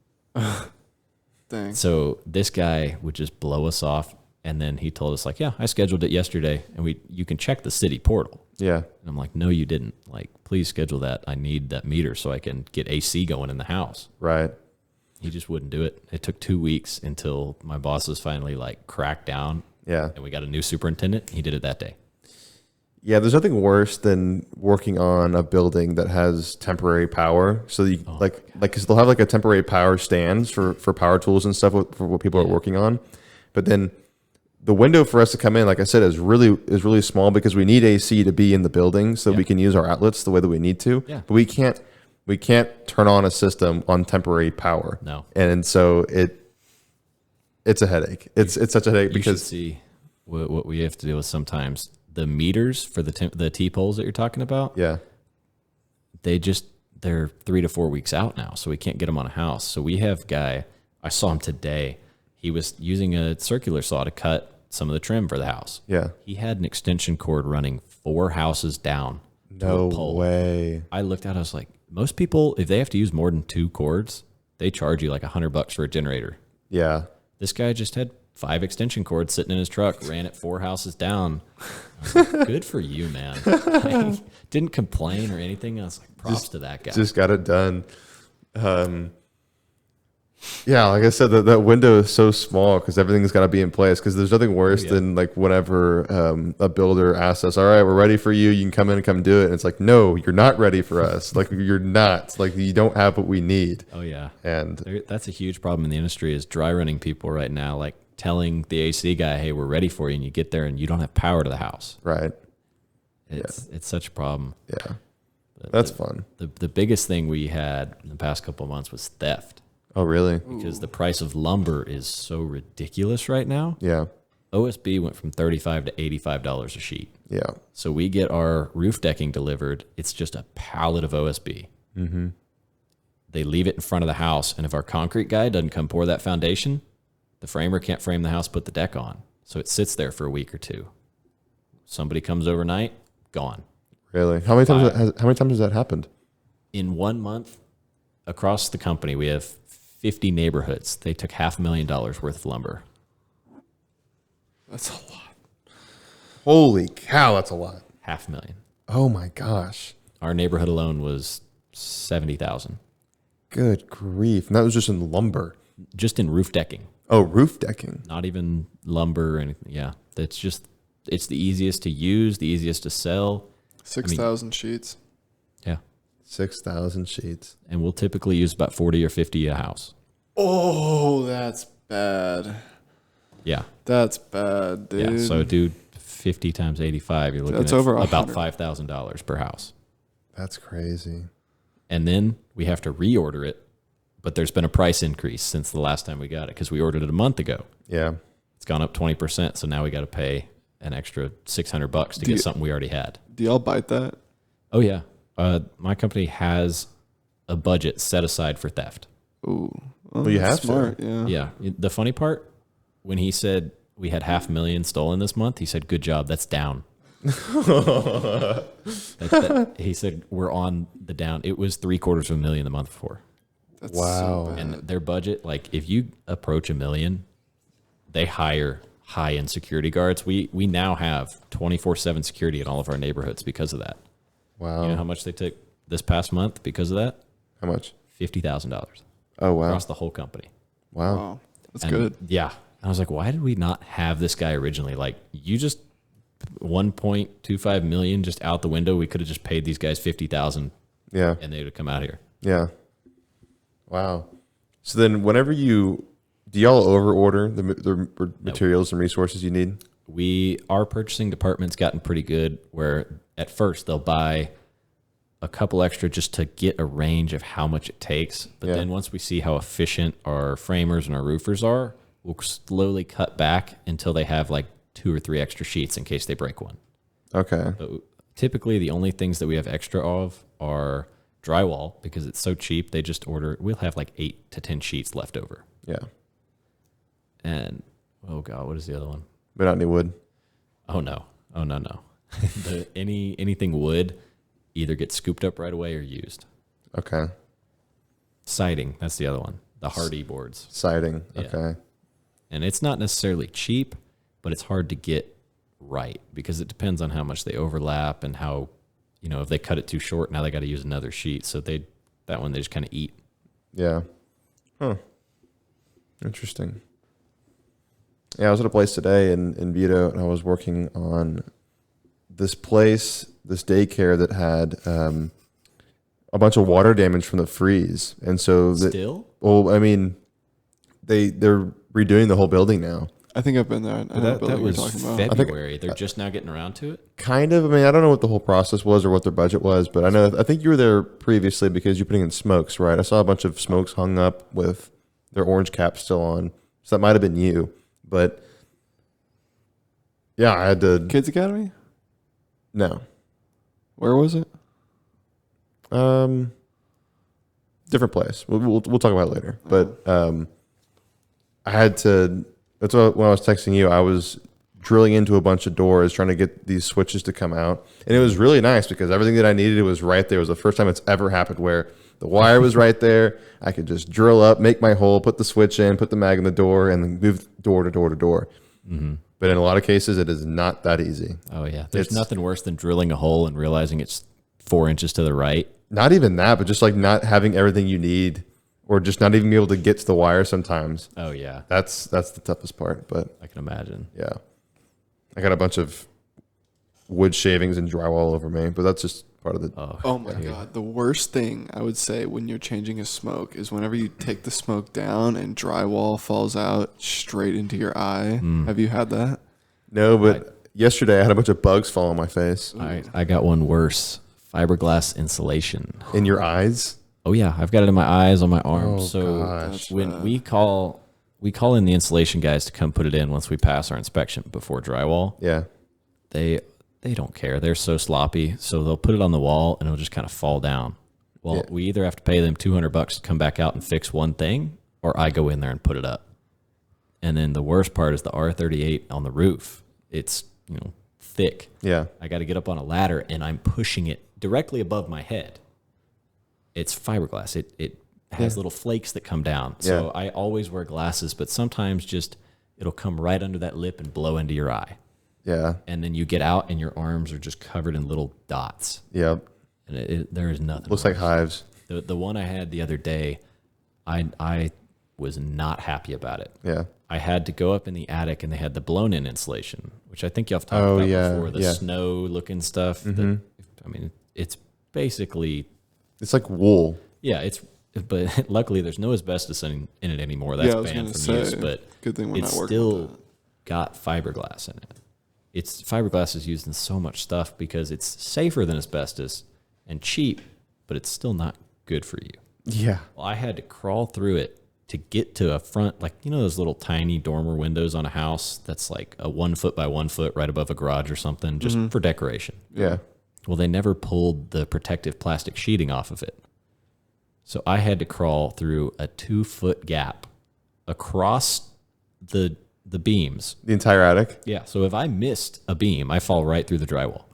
Dang. So this guy would just blow us off. And then he told us like, yeah, I scheduled it yesterday, and you can check the city portal. Yeah. And I'm like, no, you didn't. Like, please schedule that. I need that meter so I can get AC going in the house. Right. He just wouldn't do it. It took 2 weeks until my bosses finally like cracked down. Yeah. And we got a new superintendent. He did it that day. Yeah, there's nothing worse than working on a building that has temporary power. So you because they'll have like a temporary power stands for power tools and stuff for what people are working on. But then the window for us to come in, like I said, is really small because we need AC to be in the building so we can use our outlets the way that we need to. Yeah. But we can't turn on a system on temporary power. No. And so it's a headache. It's such a headache You should because see what we have to deal with sometimes. The meters for the T-poles that you're talking about, yeah. they're 3 to 4 weeks out now, so we can't get them on a house. So we have guy, I saw him today. He was using a circular saw to cut some of the trim for the house. Yeah. He had an extension cord running 4 houses down. No way. I looked at it, I was like, most people, if they have to use more than 2 cords, they charge you like $100 for a generator. Yeah. This guy just had 5 extension cords sitting in his truck, ran it 4 houses down. I was like, good for you, man. Like, didn't complain or anything. I was like, props to that guy. Just got it done. Yeah, like I said, that window is so small because everything's got to be in place. Because there's nothing worse than like whenever a builder asks us, "All right, we're ready for you. You can come in and come do it." And it's like, "No, you're not ready for us. Like you're not. Like you don't have what we need." Oh yeah, and that's a huge problem in the industry is dry running people right now. Like telling the AC guy, "Hey, we're ready for you," and you get there and you don't have power to the house. Right. It's such a problem. Yeah, that's fun. The biggest thing we had in the past couple of months was theft. Oh, really? Because the price of lumber is so ridiculous right now. Yeah. OSB went from $35 to $85 a sheet. Yeah. So we get our roof decking delivered. It's just a pallet of OSB. Mm-hmm. They leave it in front of the house. And if our concrete guy doesn't come pour that foundation, the framer can't frame the house, put the deck on. So it sits there for a week or 2. Somebody comes overnight, gone. Really? How many times has that happened? In 1 month, across the company, we have 50 neighborhoods. They took $500,000 worth of lumber. That's a lot. Holy cow, that's a lot. $500,000. Oh my gosh. Our neighborhood alone was 70,000. Good grief. And that was just in lumber. Just in roof decking. Oh, roof decking. Not even lumber or anything. Yeah, it's the easiest to use, the easiest to sell. 6,000 sheets. Yeah, 6,000 sheets. and we'll typically use about 40 or 50 a house. Oh, that's bad. Yeah, That's bad, dude. yeah. So, dude, 50 times 85, you're looking That's at over about $100. $5,000 per house. That's crazy. And then we have to reorder it, but there's been a price increase since the last time we got it because we ordered it a month ago. Yeah. It's gone up 20%, so now we got to pay an extra $600 to get something we already had. Do y'all bite that? Oh yeah, my company has a budget set aside for theft. Ooh. Well, you that's have to. smart. Yeah. Yeah, the funny part, when he said we had 500,000 stolen this month, he said, "Good job, that's down." He said we're on the down. It was $750,000 the month before. That's Wow. So bad. And their budget, like if you approach $1 million, they hire high-end security guards. We now have 24/7 security in all of our neighborhoods because of that. Wow. You know how much they took this past month because of that? How much? $50,000 Oh, wow. across the whole company. Wow. Wow. That's And good. Yeah. I was like, why did we not have this guy originally? Like, you just 1.25 million just out the window. We could have just paid these guys 50,000 Yeah. and they would have come out here. Yeah. Wow. So then whenever do y'all over order the materials and resources you need? Our purchasing department's gotten pretty good where at first they'll buy a couple extra just to get a range of how much it takes. But Yeah. then once we see how efficient our framers and our roofers are, we'll slowly cut back until they have like 2 or 3 extra sheets in case they break one. Okay. But typically the only things that we have extra of are drywall because it's so cheap. We'll have like 8 to 10 sheets left over. Yeah. And, oh God, what is the other one? But not any wood. Oh no. Anything wood either gets scooped up right away or used. Okay. Siding, that's the other one. The hardy boards. Siding. Yeah. Okay. And it's not necessarily cheap, but it's hard to get right because it depends on how much they overlap and how, if they cut it too short, now they got to use another sheet. So that one they just kind of eat. Yeah. Huh. Interesting. Yeah, I was at a place today in Vito, and I was working on this daycare that had a bunch of water damage from the freeze, and so Still? Well, I mean, they're redoing the whole building now. I think I've been there. I know That what building was you're talking about. February. They're just now getting around to it. Kind of. I mean, I don't know what the whole process was or what their budget was, but I think you were there previously because you're putting in smokes, right? I saw a bunch of smokes hung up with their orange caps still on, so that might have been you. But yeah, I had to. Kids Academy? No. Where was it? Different place. We'll talk about it later. But I had to. That's what, when I was texting you, I was drilling into a bunch of doors trying to get these switches to come out, and it was really nice because everything that I needed was right there. It was the first time it's ever happened where the wire was right there. I could just drill up, make my hole, put the switch in, put the mag in the door, and then move door to door to door. Mm-hmm. But in a lot of cases, it is not that easy. Oh yeah. There's nothing worse than drilling a hole and realizing it's 4 inches to the right. Not even that, but just like not having everything you need, or just not even be able to get to the wire sometimes. Oh yeah. That's the toughest part. But I can imagine. yeah, I got a bunch of wood shavings and drywall over me, but that's just part of the. Oh my God. The worst thing I would say when you're changing a smoke is whenever you take the smoke down and drywall falls out straight into your eye. Have you had that? No, but yesterday I had a bunch of bugs fall on my face. I got one worse. Fiberglass insulation. In your eyes? Oh yeah, I've got it in my eyes, on my arms. Oh, so gosh. when we call in the insulation guys to come put it in once we pass our inspection before drywall, Yeah. they don't care. They're so sloppy. So they'll put it on the wall and it'll just kind of fall down. Well, Yeah. we either have to pay them $200 to come back out and fix one thing, or I go in there and put it up. And then the worst part is the R38 on the roof. It's, thick. Yeah. I got to get up on a ladder and I'm pushing it directly above my head. It's fiberglass. It has little flakes that come down. So I always wear glasses, but sometimes it'll come right under that lip and blow into your eye. Yeah. And then you get out and your arms are just covered in little dots. Yep. And there is nothing. Looks like worse. hives. The one I had the other day, I was not happy about it. Yeah. I had to go up in the attic, and they had the blown-in insulation, which I think y'all have talked about before, the snow-looking stuff. That, I mean, it's basically... It's like wool. Yeah, but luckily there's no asbestos in it anymore. That's banned from use, but good thing we're it's not working still with that. got fiberglass in it. Fiberglass is used in so much stuff because it's safer than asbestos and cheap, but it's still not good for you. Yeah. Well, I had to crawl through it to get to a front, like, you know, those little tiny dormer windows on a house that's like a 1 foot by 1 foot right above a garage or something, just for decoration. Yeah. Well, they never pulled the protective plastic sheeting off of it. So I had to crawl through a 2 foot gap across the beams. The entire attic? Yeah. So if I missed a beam, I fall right through the drywall.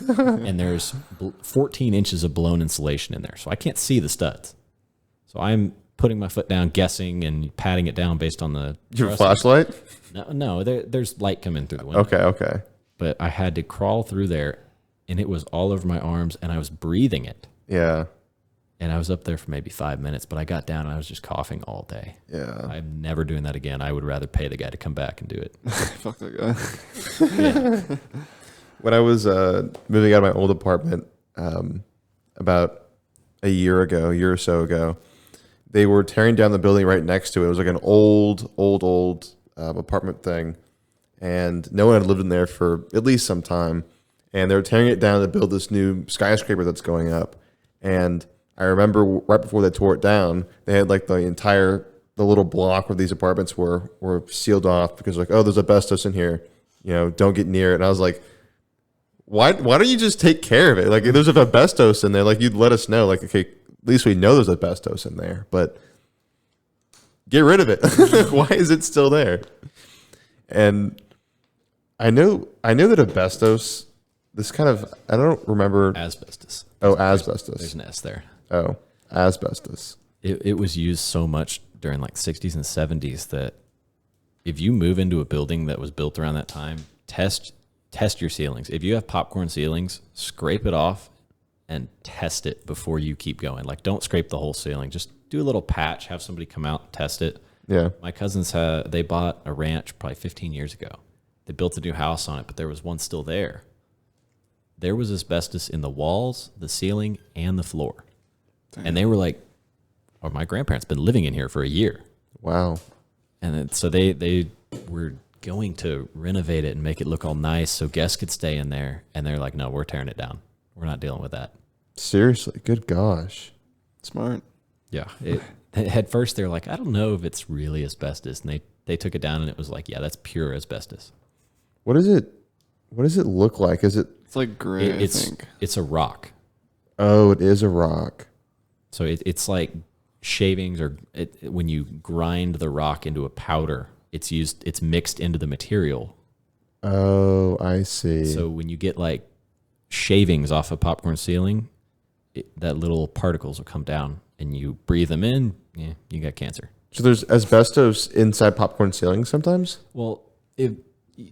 And there's 14 inches of blown insulation in there. So I can't see the studs. So I'm putting my foot down, guessing, and patting it down based on the... Your flashlight? No, there's light coming through the window. Okay. But I had to crawl through there, and it was all over my arms, and I was breathing it. Yeah. And I was up there for maybe 5 minutes, but I got down and I was just coughing all day. Yeah. I'm never doing that again. I would rather pay the guy to come back and do it. Fuck that guy. Yeah. When I was moving out of my old apartment about a year or so ago, they were tearing down the building right next to it. It was like an old apartment thing, and no one had lived in there for at least some time. And they were tearing it down to build this new skyscraper that's going up. And I remember right before they tore it down, they had like the little block where these apartments were sealed off because like, oh, there's asbestos in here, you know, don't get near it. And I was like, why don't you just take care of it? Like, if there's asbestos in there, like, you'd let us know. Like, okay, at least we know there's asbestos in there, but get rid of it. Why is it still there? And I know that asbestos, this kind of, I don't remember. Asbestos. Oh, asbestos. There's an S there. Oh, asbestos. It was used so much during like 60s and 70s that if you move into a building that was built around that time, test your ceilings. If you have popcorn ceilings, scrape it off and test it before you keep going. Like, don't scrape the whole ceiling. Just do a little patch, have somebody come out and test it. Yeah. My cousins they bought a ranch probably 15 years ago. They built a new house on it, but there was one still there. There was asbestos in the walls, the ceiling, and the floor. Dang. And they were like, or my grandparents been living in here for a year. Wow. And so they were going to renovate it and make it look all nice so guests could stay in there. And they're like, no, we're tearing it down. We're not dealing with that. Seriously? Good gosh. Smart. Yeah. At first, they're like, I don't know if it's really asbestos. And they took it down, and it was like, yeah, that's pure asbestos. What does it look like? Is it? It's like gray, I think. It's a rock. Oh, it is a rock. So it's like shavings, or when you grind the rock into a powder, it's mixed into the material. Oh, I see. So when you get like shavings off a popcorn ceiling, that little particles will come down, and you breathe them in, yeah, you got cancer. So there's asbestos inside popcorn ceilings sometimes? Well,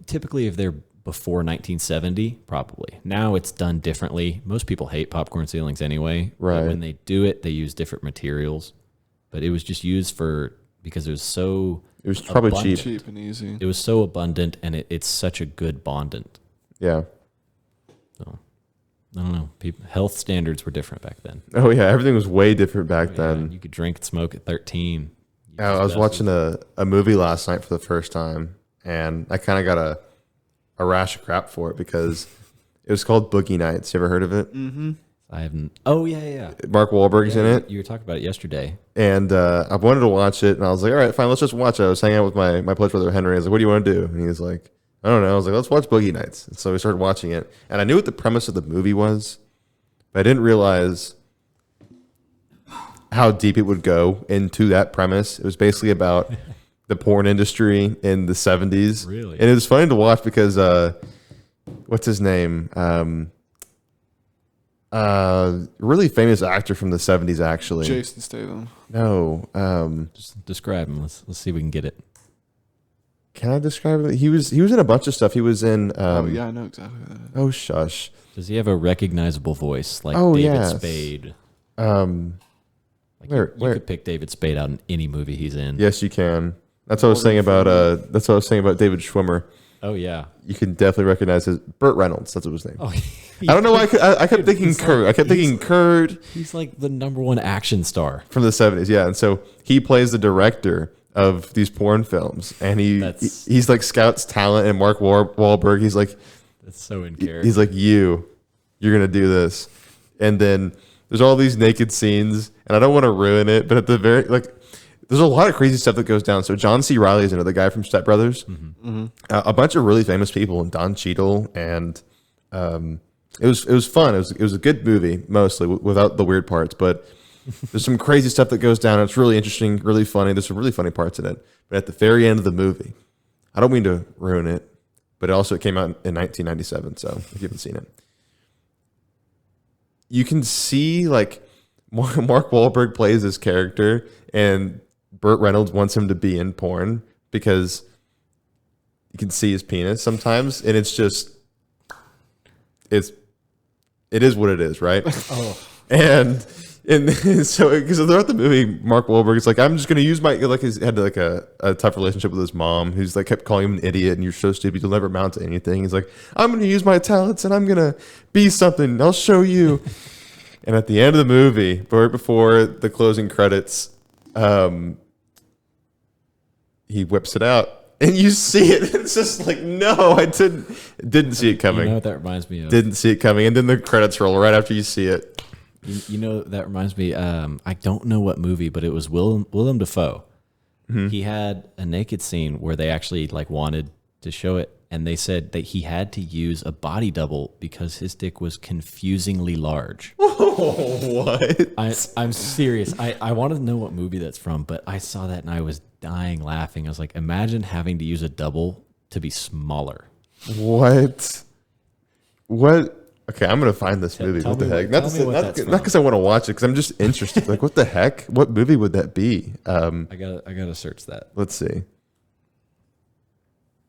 typically if they're before 1970, probably. Now it's done differently. Most people hate popcorn ceilings anyway. Right. But when they do it, they use different materials. But it was just used because it was so... It was probably abundant. Cheap and easy. It was so abundant, and it's such a good bondant. Yeah. So, I don't know. Health standards were different back then. Oh, yeah. Everything was way different back then. You could drink and smoke at 13. I was watching a movie last night for the first time, and I kind of got a rash of crap for it because it was called Boogie Nights. You ever heard of it? Mm-hmm. I haven't. Oh, yeah. Mark Wahlberg's in it. You were talking about it yesterday. And I wanted to watch it, and I was like, all right, fine, let's just watch it. I was hanging out with my pledge brother, Henry. I was like, what do you want to do? And he was like, I don't know. I was like, let's watch Boogie Nights. And so we started watching it. And I knew what the premise of the movie was, but I didn't realize how deep it would go into that premise. It was basically about the porn industry in the 70s. Really? And it was funny to watch because, what's his name? Really famous actor from the 70s, actually. Jason Statham. No. Just describe him. Let's see if we can get it. Can I describe it? He was in a bunch of stuff. He was in. Oh yeah, I know exactly what that is. Oh shush. Does he have a recognizable voice like Oh, David yes. Spade? Like Like Where- you where- could pick David Spade out in any movie he's in. Yes, you can. That's what I was saying about. That's what I was saying about David Schwimmer. Oh yeah. You can definitely recognize his Burt Reynolds. That's what his name. Oh, I don't know why I kept thinking he's Kurt. I kept thinking Kurt He's like the #1 action star. from the 70s. Yeah, and so he plays the director of these porn films, and he's like scouts talent. And Mark Wahlberg, he's like, That's so in character. he's like, you're gonna do this, and then there's all these naked scenes, and I don't want to ruin it, but at the very there's a lot of crazy stuff that goes down. So John C. Reilly is another guy from Step Brothers. A bunch of really famous people, and Don Cheadle, and it was fun. It was a good movie, mostly without the weird parts, but there's some crazy stuff that goes down. It's really interesting, really funny. There's some really funny parts in it. But at the very end of the movie, I don't mean to ruin it, but it came out in 1997. So if you haven't seen it, you can see like Mark Wahlberg plays this character, and Burt Reynolds wants him to be in porn because you can see his penis sometimes, and it is what it is, right? And so because throughout the movie, Mark Wahlberg is like, I'm just gonna use my he's had like a tough relationship with his mom, who's like kept calling him an idiot and you're so stupid, you'll never amount to anything. He's like, I'm gonna use my talents and I'm gonna be something. I'll show you. And at the end of the movie, right before the closing credits, he whips it out, and you see it. It's just like, no, I didn't see it coming. You know what that reminds me of? Didn't see it coming, and then the credits roll right after you see it. You know that reminds me. I don't know what movie, but it was Willem Dafoe. He had a naked scene where they actually like wanted to show it, and they said that he had to use a body double because his dick was confusingly large. What? I'm serious. I wanted to know what movie that's from, but I saw that and I was dying laughing. I was like, imagine having to use a double to be smaller. What? Okay, I'm gonna find this movie. tell What the me heck? what- Not tell me what that's from. because I want to watch it, because I'm just interested. Like, what the heck? What movie would that be? I gotta search that. Let's see.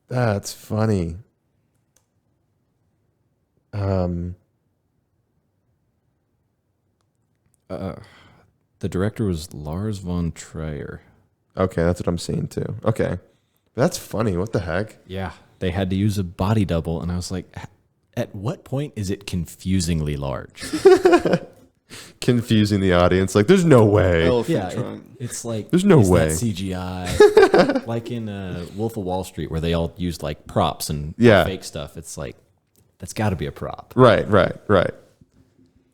That's funny. The director was Lars von Trier. Okay, that's what I'm seeing too. Okay, that's funny. What the heck? Yeah, they had to use a body double, and I was like, at what point is it confusingly large? Confusing the audience. Like, there's no way. Elephant trunk. It's like There's no is way. that CGI. Like in Wolf of Wall Street, where they all used like props and Yeah. fake stuff. It's like that's got to be a prop. Right.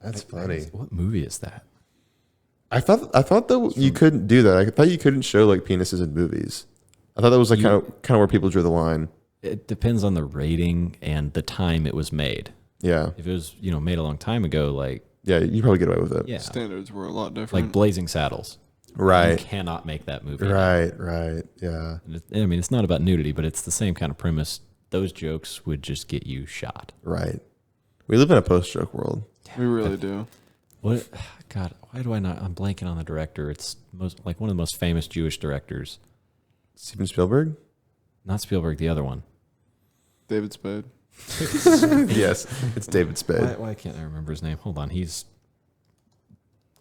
That's funny. What movie is that? I thought that you couldn't do that. I thought you couldn't show like penises in movies. I thought that was like kind of where people drew the line. It depends on the rating and the time it was made. Yeah. If it was made a long time ago, like Yeah, you probably get away with it. yeah, Standards were a lot different. like Blazing Saddles. You Right. cannot make that movie. Right. Yeah. And I mean, it's not about nudity, but it's the same kind of premise. Those jokes would just get you shot. Right. We live in a post-joke world. we really do. What? God, why do I not? I'm blanking on the director. It's one of the most famous Jewish directors. Steven Spielberg? Not Spielberg, the other one. David Spade. Yes, it's David Spade. Why can't I remember his name? Hold on,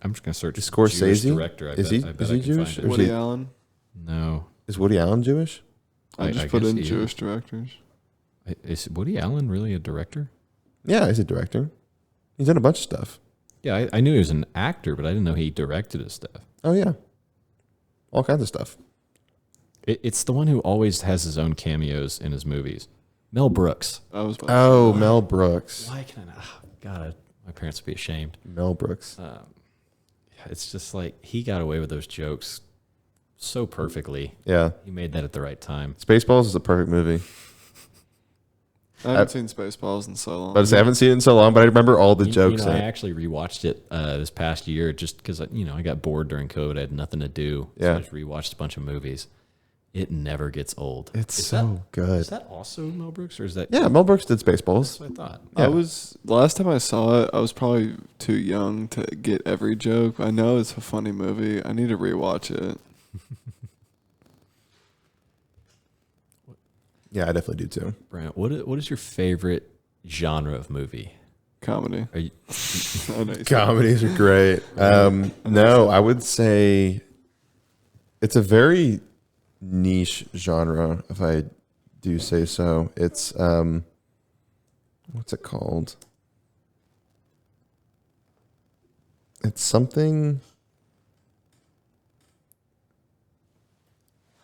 I'm just gonna search Is Jewish Scorsese? director. I Is bet he I can Jewish? find Or it. is Woody he- Allen. No, Is Woody Allen Jewish? I just I put guess in he is. Jewish directors. Is Woody Allen really a director? Yeah, he's a director. He's done a bunch of stuff. Yeah, I knew he was an actor, but I didn't know he directed his stuff. Oh yeah, all kinds of stuff. It's the one who always has his own cameos in his movies. Mel Brooks. I was. About to Oh, Mel Brooks. Why can I not? God, my parents would be ashamed. Mel Brooks. It's just like he got away with those jokes so perfectly. Yeah, He made that at the right time. Spaceballs is a perfect movie. I haven't seen Spaceballs in so long. But I haven't seen it in so long, but I remember all the You jokes know, in I it. actually rewatched it this past year just because I got bored during COVID. I had nothing to do. So Yeah. I just rewatched a bunch of movies. It never gets old. It's Is so good. Is that also Mel Brooks or is that? Yeah, Mel Brooks did That's Spaceballs. what I thought. Yeah. I was last time I saw it. I was probably too young to get every joke. I know it's a funny movie. I need to rewatch it. Yeah, I definitely do too. Brandt, what is your favorite genre of movie? Comedy. Are you, I know you said- Comedies are great. No, I would say it's a very niche genre, if I do say so. It's what's it called? It's something.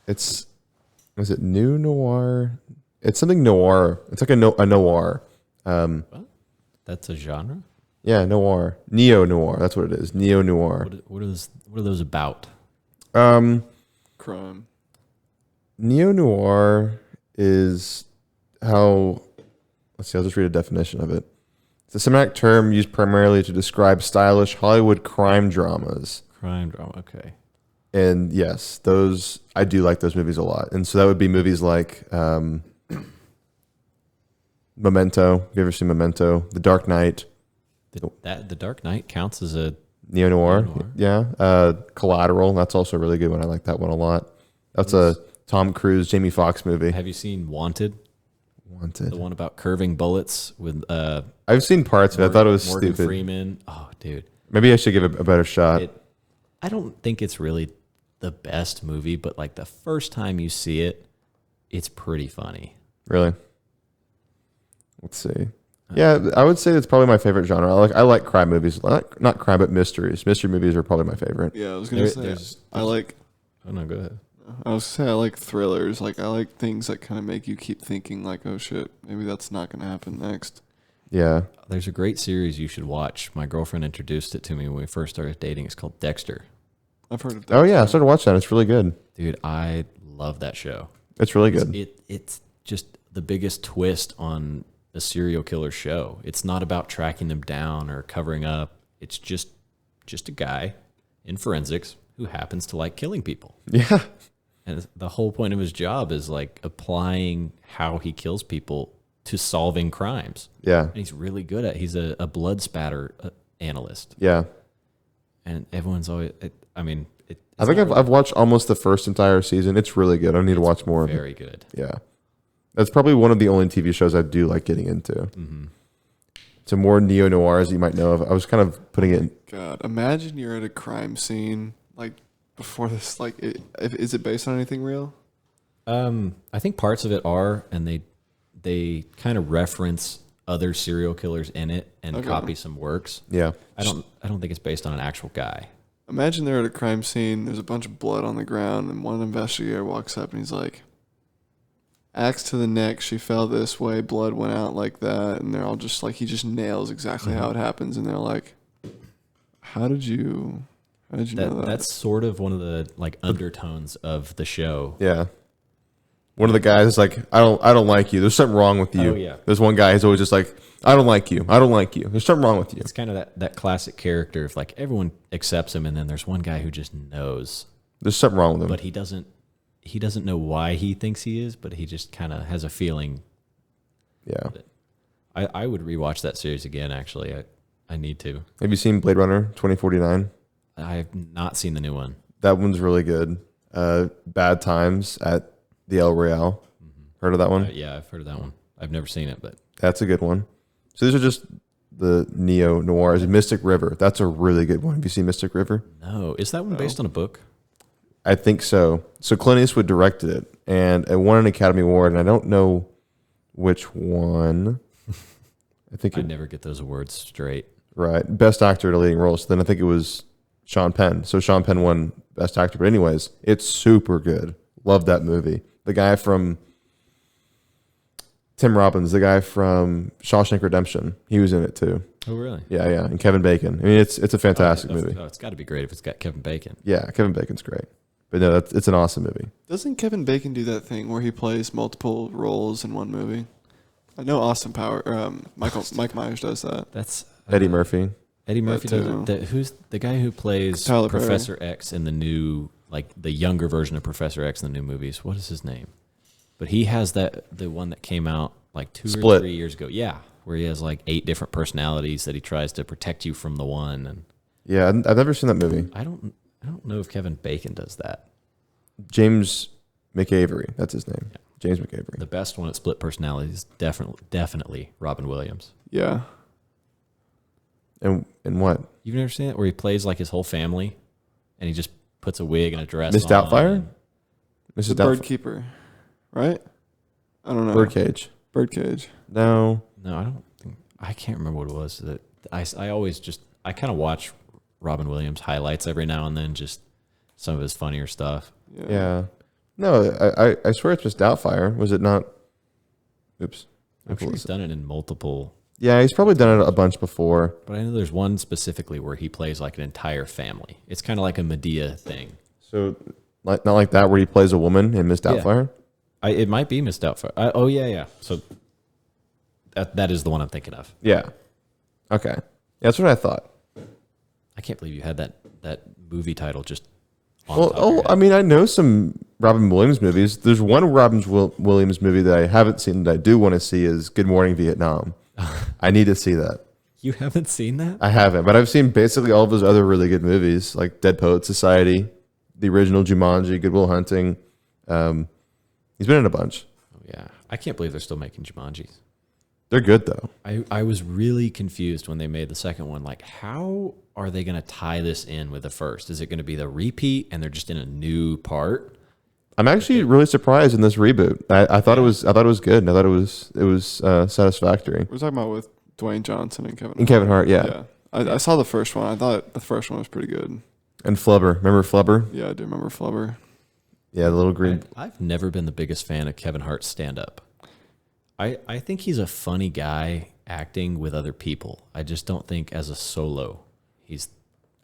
Is it new noir? It's something noir. It's like a noir. that's a genre. Yeah, noir, neo noir. That's what it is. Neo noir. What are those about? Crime. Neo noir is how. Let's see. I'll just read a definition of it. It's a semantic term used primarily to describe stylish Hollywood crime dramas. Crime drama. Okay. And yes, those I do like those movies a lot. And so that would be movies like Memento. Have you ever seen Memento? The Dark Knight. The Dark Knight counts as a Neo noir. Neo-noir. Yeah. Collateral. That's also a really good one. I like that one a lot. That's a Tom Cruise, Jamie Foxx movie. Have you seen Wanted? Wanted. The one about curving bullets with I've seen parts of it. I thought it was Morgan stupid. Freeman. Oh, dude. Maybe I should give it a better shot. I don't think it's really the best movie, but like the first time you see it, it's pretty funny. Really? Let's see. Yeah, I would say it's probably my favorite genre. I like crime movies. Not crime, but mysteries. Mystery movies are probably my favorite. Yeah, I was gonna say I like. Oh no, go ahead. I was gonna say I like thrillers. Like I like things that kind of make you keep thinking. Like, oh shit, maybe that's not gonna happen next. Yeah. There's a great series you should watch. My girlfriend introduced it to me when we first started dating. It's called Dexter. I've heard of that. Oh yeah, I started watching that. It's really good. Dude, I love that show. It's really good. It's just the biggest twist on a serial killer show. It's not about tracking them down or covering up. It's just a guy in forensics who happens to like killing people. Yeah. And the whole point of his job is like applying how he kills people to solving crimes. Yeah. And he's really good at. He's a blood spatter analyst, Yeah. and everyone's always. I think I've watched almost the first entire season. It's really good. I need to watch more of it. very good. Yeah. That's probably one of the only TV shows I do like getting into. Mm-hmm. So more neo noirs you might know of. I was kind of putting it in. God, imagine you're at a crime scene like before this. Like, is it based on anything real? I think parts of it are, and they kind of reference other serial killers in it and Okay. copy some works. Yeah. I don't think it's based on an actual guy. Imagine they're at a crime scene. There's a bunch of blood on the ground, and one investigator walks up and he's like, "Axe to the neck. She fell this way. Blood went out like that." And they're all just like, he just nails exactly how it happens, and they're like, "How did you know that?" That's sort of one of the like undertones of the show. Yeah. One of the guys is like, I don't like you. There's something wrong with you. Oh, yeah. There's one guy who's always just like, I don't like you. I don't like you. There's something wrong with you. It's kind of that classic character of like everyone accepts him, and then there's one guy who just knows, There's something wrong with him. but he doesn't know why he thinks he is, but he just kind of has a feeling. Yeah. I would rewatch that series again. Actually, I need to. Have you seen Blade Runner 2049? I have not seen the new one. That one's really good. Bad Times at the El Royale. Heard of that one? Yeah, I've heard of that one. I've never seen it, but That's a good one. So these are just the neo noirs. Mystic River. That's a really good one. Have you seen Mystic River? no, is that one based on a book? I think so. So Clint Eastwood directed it, and it won an Academy Award, and I don't know which one. I think I it, never get those awards straight. right. Best actor in a leading role. So then I think it was Sean Penn. So Sean Penn won Best Actor. But anyways, it's super good. Love that movie. The guy from Tim Robbins, the guy from Shawshank Redemption, he was in it too. Oh, really? Yeah, yeah. And Kevin Bacon. I mean, it's a fantastic movie. Oh, it's got to be great if it's got Kevin Bacon. Yeah, Kevin Bacon's great. But no, it's an awesome movie. Doesn't Kevin Bacon do that thing where he plays multiple roles in one movie? I know Mike Myers does that. That's Eddie Murphy. Eddie Murphy. too. Who's the guy who plays Tyler Perry. Professor X in the new, like the younger version of Professor X in the new movies? What is his name? But he has the one that came out like 2 or Split. 3 years ago. Yeah, where he has like 8 different personalities that he tries to protect you from the one. And Yeah, I've never seen that movie. I don't know if Kevin Bacon does that. James McAvery. That's his name. James McAvery. The best one at split personalities is definitely Robin Williams. Yeah. And what? You've never seen it where he plays like his whole family, and he just puts a wig and a dress. Miss on. Doubtfire? The Mrs. bird Doubtfire? keeper, right? I don't know. Birdcage. Birdcage. No. No, I don't think. I can't remember what it was. That I always just I kind of watch Robin Williams highlights every now and then, just some of his funnier stuff. Yeah. No, I swear it's Miss Doubtfire. Was it not? Oops. I'm sure he's done it in multiple. Yeah, he's probably done it a bunch before. But I know there's one specifically where he plays like an entire family. It's kind of like a Medea thing. So, not like that where he plays a woman in Miss Doubtfire? It might be Miss Doubtfire. Oh, yeah. So that is the one I'm thinking of. Yeah. Okay. Yeah, that's what I thought. I can't believe you had that movie title just on Well, top of your head. I mean, I know some Robin Williams movies. There's one Robin Williams movie that I haven't seen that I do want to see is Good Morning Vietnam. I need to see that. You haven't seen that? I haven't, but I've seen basically all of his other really good movies, like Dead Poet Society, the original Jumanji, Good Will Hunting. He's been in a bunch. Oh, yeah. I can't believe they're still making Jumanjis. They're good, though. I was really confused when they made the second one. Like, how are they going to tie this in with the first? Is it going to be the repeat and they're just in a new part? I'm actually really surprised in this reboot. I thought it was good. And I thought it was satisfactory. We're talking about with Dwayne Johnson and Kevin Hart. And Kevin Hart, yeah. Yeah. I saw the first one. I thought the first one was pretty good. And Flubber. Remember Flubber? Yeah, I do remember Flubber. Yeah, the little green. I've never been the biggest fan of Kevin Hart's stand-up. I think he's a funny guy acting with other people. I just don't think as a solo he's...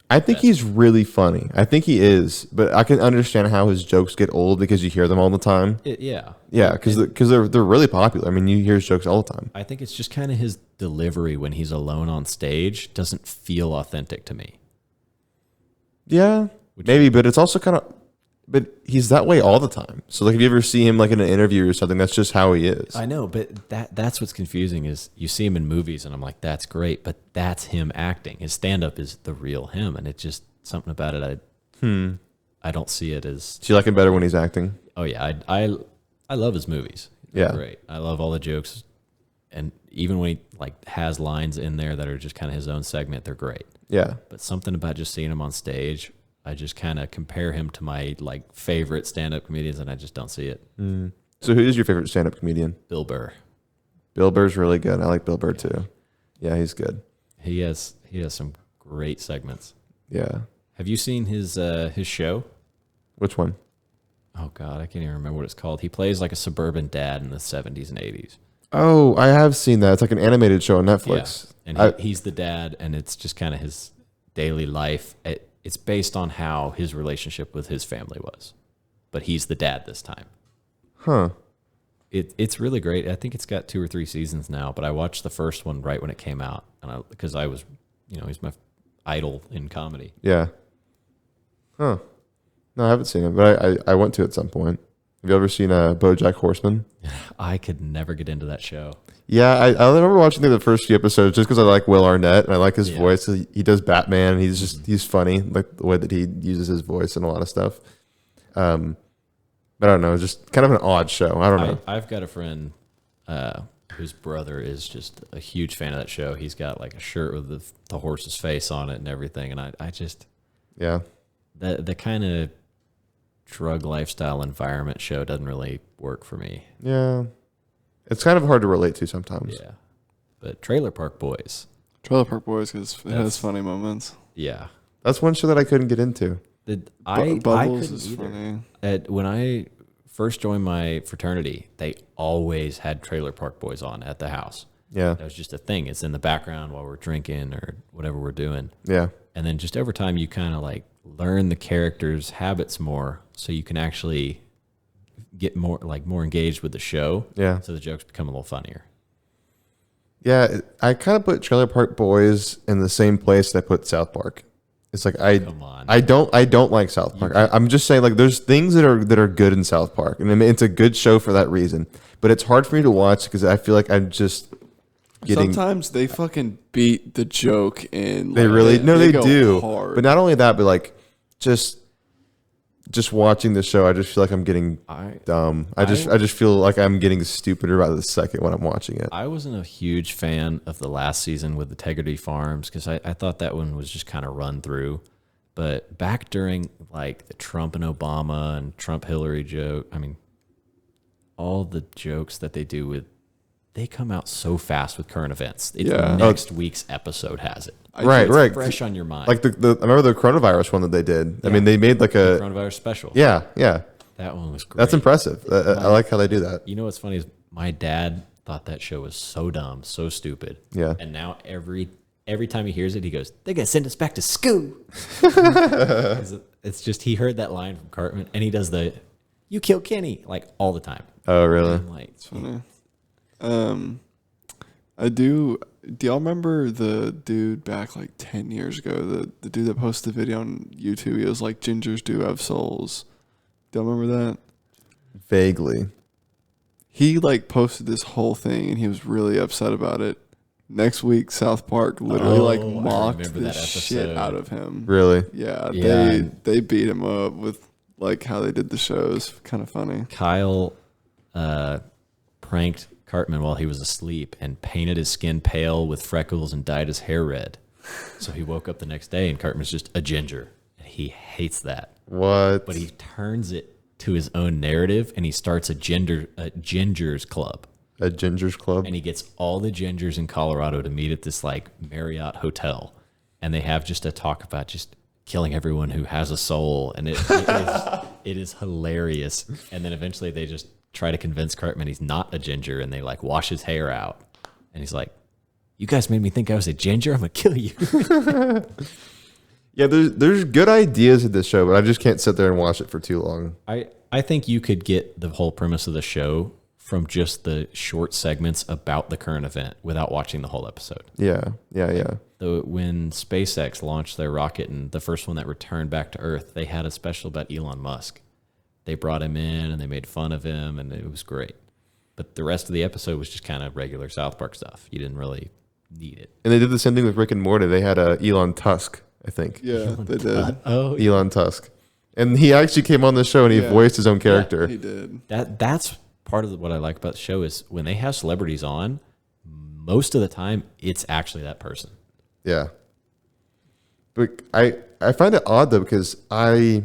I think he's really funny. I think he is, but I can understand how his jokes get old because you hear them all the time. Yeah. Yeah, because they're really popular. I mean, you hear his jokes all the time. I think it's just kind of his delivery when he's alone on stage doesn't feel authentic to me. Yeah, maybe, but it's also kind of... But he's that way all the time. So, like, if you ever see him, like, in an interview or something, that's just how he is. I know, but that's what's confusing is you see him in movies, and I'm like, that's great, but that's him acting. His stand-up is the real him, and it's just something about it. I don't see it as... Do you like him better when he's acting? Oh, yeah. I love his movies. They're great. I love all the jokes, and even when he, like, has lines in there that are just kind of his own segment, they're great. Yeah. But something about just seeing him on stage... I just kind of compare him to my like favorite stand-up comedians, and I just don't see it. So who is your favorite stand-up comedian? Bill Burr. Bill Burr's really good. I like Bill Burr too. Yeah, he's good. He has some great segments. Yeah. Have you seen his show? Which one? Oh God, I can't even remember what it's called. He plays like a suburban dad in the 70s and 80s. Oh, I have seen that. It's like an animated show on Netflix. Yeah. And he's the dad, and it's just kind of his daily life. It's based on how his relationship with his family was, but he's the dad this time. Huh. It's really great. I think it's got 2 or 3 seasons now, but I watched the first one right when it came out, and because I was, he's my idol in comedy. Yeah. Huh. No, I haven't seen it, but I want to at some point. Have you ever seen BoJack Horseman? I could never get into that show. Yeah, I remember watching the first few episodes just because I like Will Arnett and I like his voice. He does Batman. He's funny, like the way that he uses his voice and a lot of stuff. But I don't know, just kind of an odd show. I don't know. I've got a friend whose brother is just a huge fan of that show. He's got like a shirt with the horse's face on it and everything, and I just the kind of drug lifestyle environment show doesn't really work for me. Yeah. It's kind of hard to relate to sometimes. Yeah. But Trailer Park Boys. Trailer Park Boys, because it has funny moments. Yeah. That's one show that I couldn't get into. Bubbles is funny. When I first joined my fraternity, they always had Trailer Park Boys on at the house. Yeah. That was just a thing. It's in the background while we're drinking or whatever we're doing. Yeah. And then just over time, you kind of like learn the characters' habits more so you can actually get more engaged with the show. Yeah. So the jokes become a little funnier. Yeah. I kind of put Trailer Park Boys in the same place that I put South Park. It's like Come on. I don't like South Park. I'm just saying, like, there's things that are good in South Park, and I mean, it's a good show for that reason. But it's hard for me to watch because I feel like I'm just getting. Sometimes they fucking beat the joke in. They really they go do. hard. But not only that, but like just just watching the show, I just feel like I'm getting dumb. I just feel like I'm getting stupider by the second when I'm watching it. I wasn't a huge fan of the last season with Integrity Farms because I thought that one was just kind of run through. But back during like the Trump and Obama and Trump Hillary joke, I mean, all the jokes that they do with, they come out so fast with current events. It's next week's episode has it. Right. Fresh on your mind. Like I remember the coronavirus one that they did. Yeah. I mean, they made like a coronavirus special. Yeah. That one was great. That's impressive. I like how they do that. You know what's funny is my dad thought that show was so dumb, so stupid. Yeah. And now every time he hears it, he goes, "They're gonna send us back to school." It's just he heard that line from Cartman, and he does the "You killed Kenny" like all the time. Oh, really? I'm like, it's funny. I do. Do y'all remember the dude back like 10 years ago? The dude that posted the video on YouTube. He was like, "Gingers do have souls." Do y'all remember that? Vaguely. He like posted this whole thing, and he was really upset about it. Next week, South Park literally mocked the shit out of him. Really? Yeah. They beat him up with like how they did the shows. Kind of funny. Kyle pranked Cartman while he was asleep and painted his skin pale with freckles and dyed his hair red. So he woke up the next day and Cartman's just a ginger. And he hates that. What? But he turns it to his own narrative and he starts a gingers club. A gingers club? And he gets all the gingers in Colorado to meet at this like Marriott hotel. And they have just a talk about just killing everyone who has a soul. And it is hilarious. And then eventually they just try to convince Cartman he's not a ginger, and they like wash his hair out, and he's like, "You guys made me think I was a ginger. I'm gonna kill you." Yeah, there's good ideas in this show, but I just can't sit there and watch it for too long. I think you could get the whole premise of the show from just the short segments about the current event without watching the whole episode. Yeah. When SpaceX launched their rocket and the first one that returned back to Earth, they had a special about Elon Musk. They brought him in and they made fun of him, and it was great. But the rest of the episode was just kind of regular South Park stuff. You didn't really need it. And they did the same thing with Rick and Morty. They had Elon Tusk, I think. Yeah, they did. Oh, Elon Tusk. And he actually came on the show and he voiced his own character. Yeah, he did. That's part of what I like about the show is when they have celebrities on, most of the time it's actually that person. Yeah. But I find it odd though, because I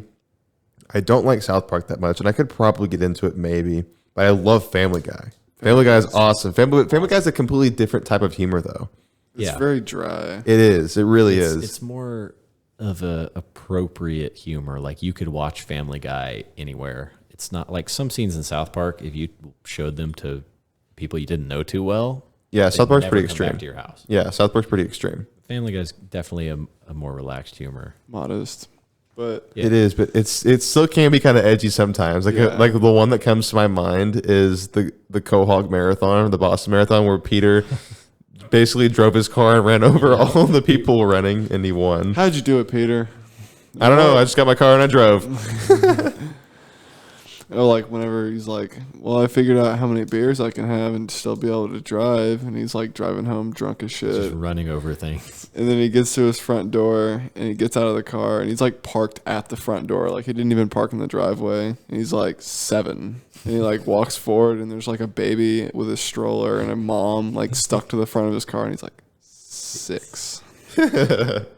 don't like South Park that much, and I could probably get into it maybe, but I love Family Guy. Family Guy is awesome. Family Guy is a completely different type of humor, though. It's very dry. It is. It really is. It's more of a appropriate humor. Like you could watch Family Guy anywhere. It's not like some scenes in South Park. If you showed them to people you didn't know too well, yeah, South Park's pretty come extreme. back to your house. Yeah, South Park's pretty extreme. Family Guy's definitely a more relaxed humor. Modest. But it is, but it still can be kind of edgy sometimes. Like like the one that comes to my mind is the Quahog Marathon, the Boston Marathon, where Peter basically drove his car and ran over all the people running, and he won. How'd you do it, Peter? I don't know. I just got my car and I drove. Oh, like whenever he's like, "Well, I figured out how many beers I can have and still be able to drive," and he's like driving home drunk as shit, just running over things. And then he gets to his front door and he gets out of the car and he's like parked at the front door, like he didn't even park in the driveway. And he's like 7, and he like walks forward and there's like a baby with a stroller and a mom like stuck to the front of his car, and he's like 6. But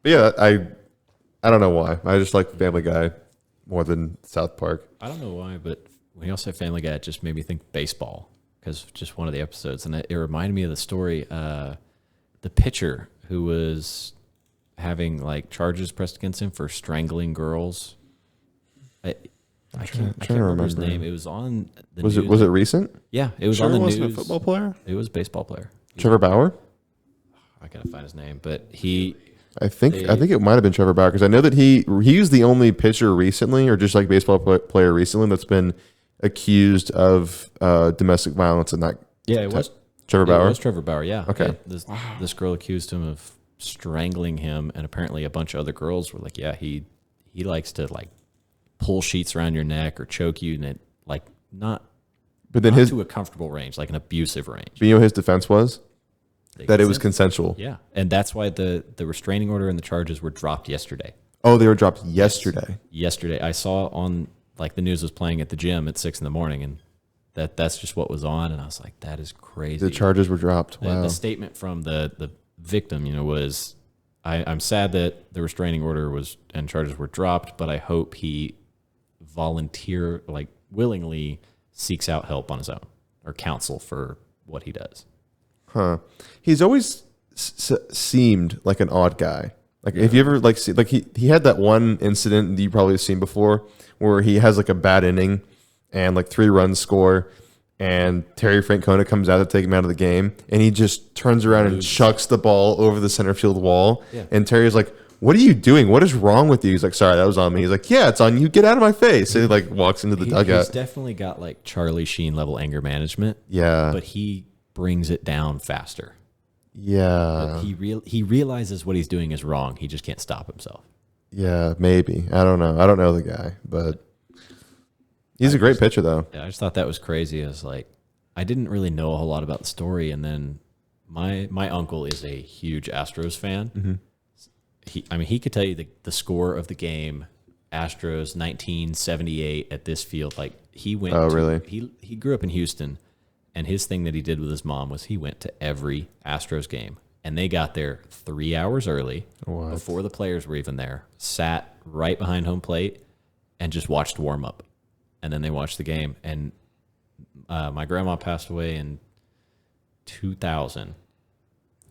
yeah, I don't know why. I just like Family Guy more than South Park. I don't know why, but when you also say Family Guy, it just made me think baseball because just one of the episodes, and it reminded me of the story. The pitcher who was having like charges pressed against him for strangling girls. I can't remember his name. It was on the news. Was it recent? Yeah, it was Sure, on the wasn't news. a football player? It was a baseball player. Trevor Bauer? I gotta find his name, but he. I think it might have been Trevor Bauer, because I know that he's the only pitcher recently, or just like baseball player recently, that's been accused of domestic violence and that. Yeah, it was Trevor Bauer. It was Trevor Bauer. Yeah. Okay. This girl accused him of strangling him, and apparently a bunch of other girls were like, "Yeah, he likes to like pull sheets around your neck or choke you, and it like not." But then not to a comfortable range, like an abusive range. But you know, his defense was that it was consensual. Yeah, and that's why the restraining order and the charges were dropped yesterday. Oh, they were dropped yesterday. Yesterday, I saw on like the news was playing at the gym at 6 a.m, and that's just what was on, and I was like, that is crazy. The charges were dropped. Wow. The statement from the victim, was, I'm sad that the restraining order was and charges were dropped, but I hope he willingly seeks out help on his own or counsel for what he does. Huh. He's always seemed like an odd guy. Like, if you ever see, like he had that one incident that you probably have seen before where he has like a bad inning and like 3 runs score, and Terry Francona comes out to take him out of the game, and he just turns around and chucks the ball over the center field wall. Yeah. And Terry's like, "What are you doing? What is wrong with you?" He's like, "Sorry, that was on me." He's like, "Yeah, it's on you. Get out of my face." So he like walks into the dugout. He's definitely got like Charlie Sheen level anger management. Yeah. But he brings it down faster. Yeah. But he realizes what he's doing is wrong. He just can't stop himself. Yeah, maybe. I don't know. I don't know the guy, but he's a great pitcher, though. Yeah, I just thought that was crazy. I was like, I didn't really know a whole lot about the story, and then my uncle is a huge Astros fan. Mm-hmm. He could tell you the score of the game, Astros 1978 at this field. Like he went. Oh, really? He grew up in Houston, and his thing that he did with his mom was he went to every Astros game, and they got there 3 hours early before the players were even there. Sat right behind home plate and just watched warm up. And then they watched the game, and my grandma passed away in 2000,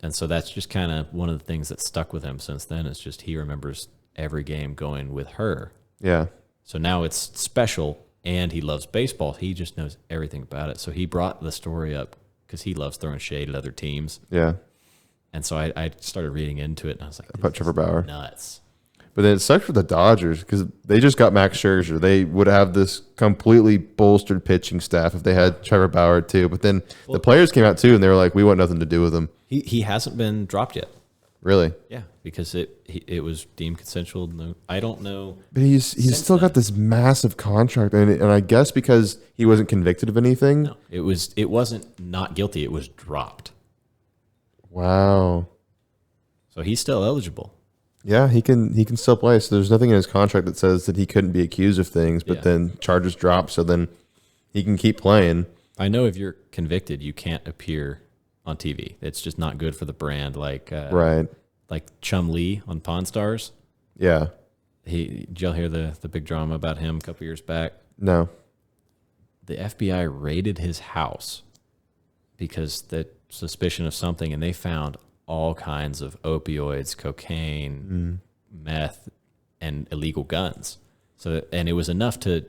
and so that's just kind of one of the things that stuck with him since then. It's just he remembers every game going with her. Yeah. So now it's special, and he loves baseball. He just knows everything about it. So he brought the story up because he loves throwing shade at other teams. Yeah. And so I started reading into it, and I was like, about Trevor Bauer. Nuts. But then it sucks for the Dodgers because they just got Max Scherzer. They would have this completely bolstered pitching staff if they had Trevor Bauer too. But then the players came out too, and they were like, "We want nothing to do with him." He hasn't been dropped yet. Really? Yeah, because it was deemed consensual. No, I don't know. But he's still got this massive contract, and I guess because he wasn't convicted of anything. No, it wasn't not guilty. It was dropped. Wow. So he's still eligible. Yeah, he can still play. So there's nothing in his contract that says that he couldn't be accused of things, but then charges drop, so then he can keep playing. I know if you're convicted, you can't appear on TV. It's just not good for the brand. Like right, like Chum Lee on Pawn Stars. Yeah, did y'all hear the big drama about him a couple years back? No. The FBI raided his house because the suspicion of something, and they found all kinds of opioids, cocaine, meth, and illegal guns. And it was enough to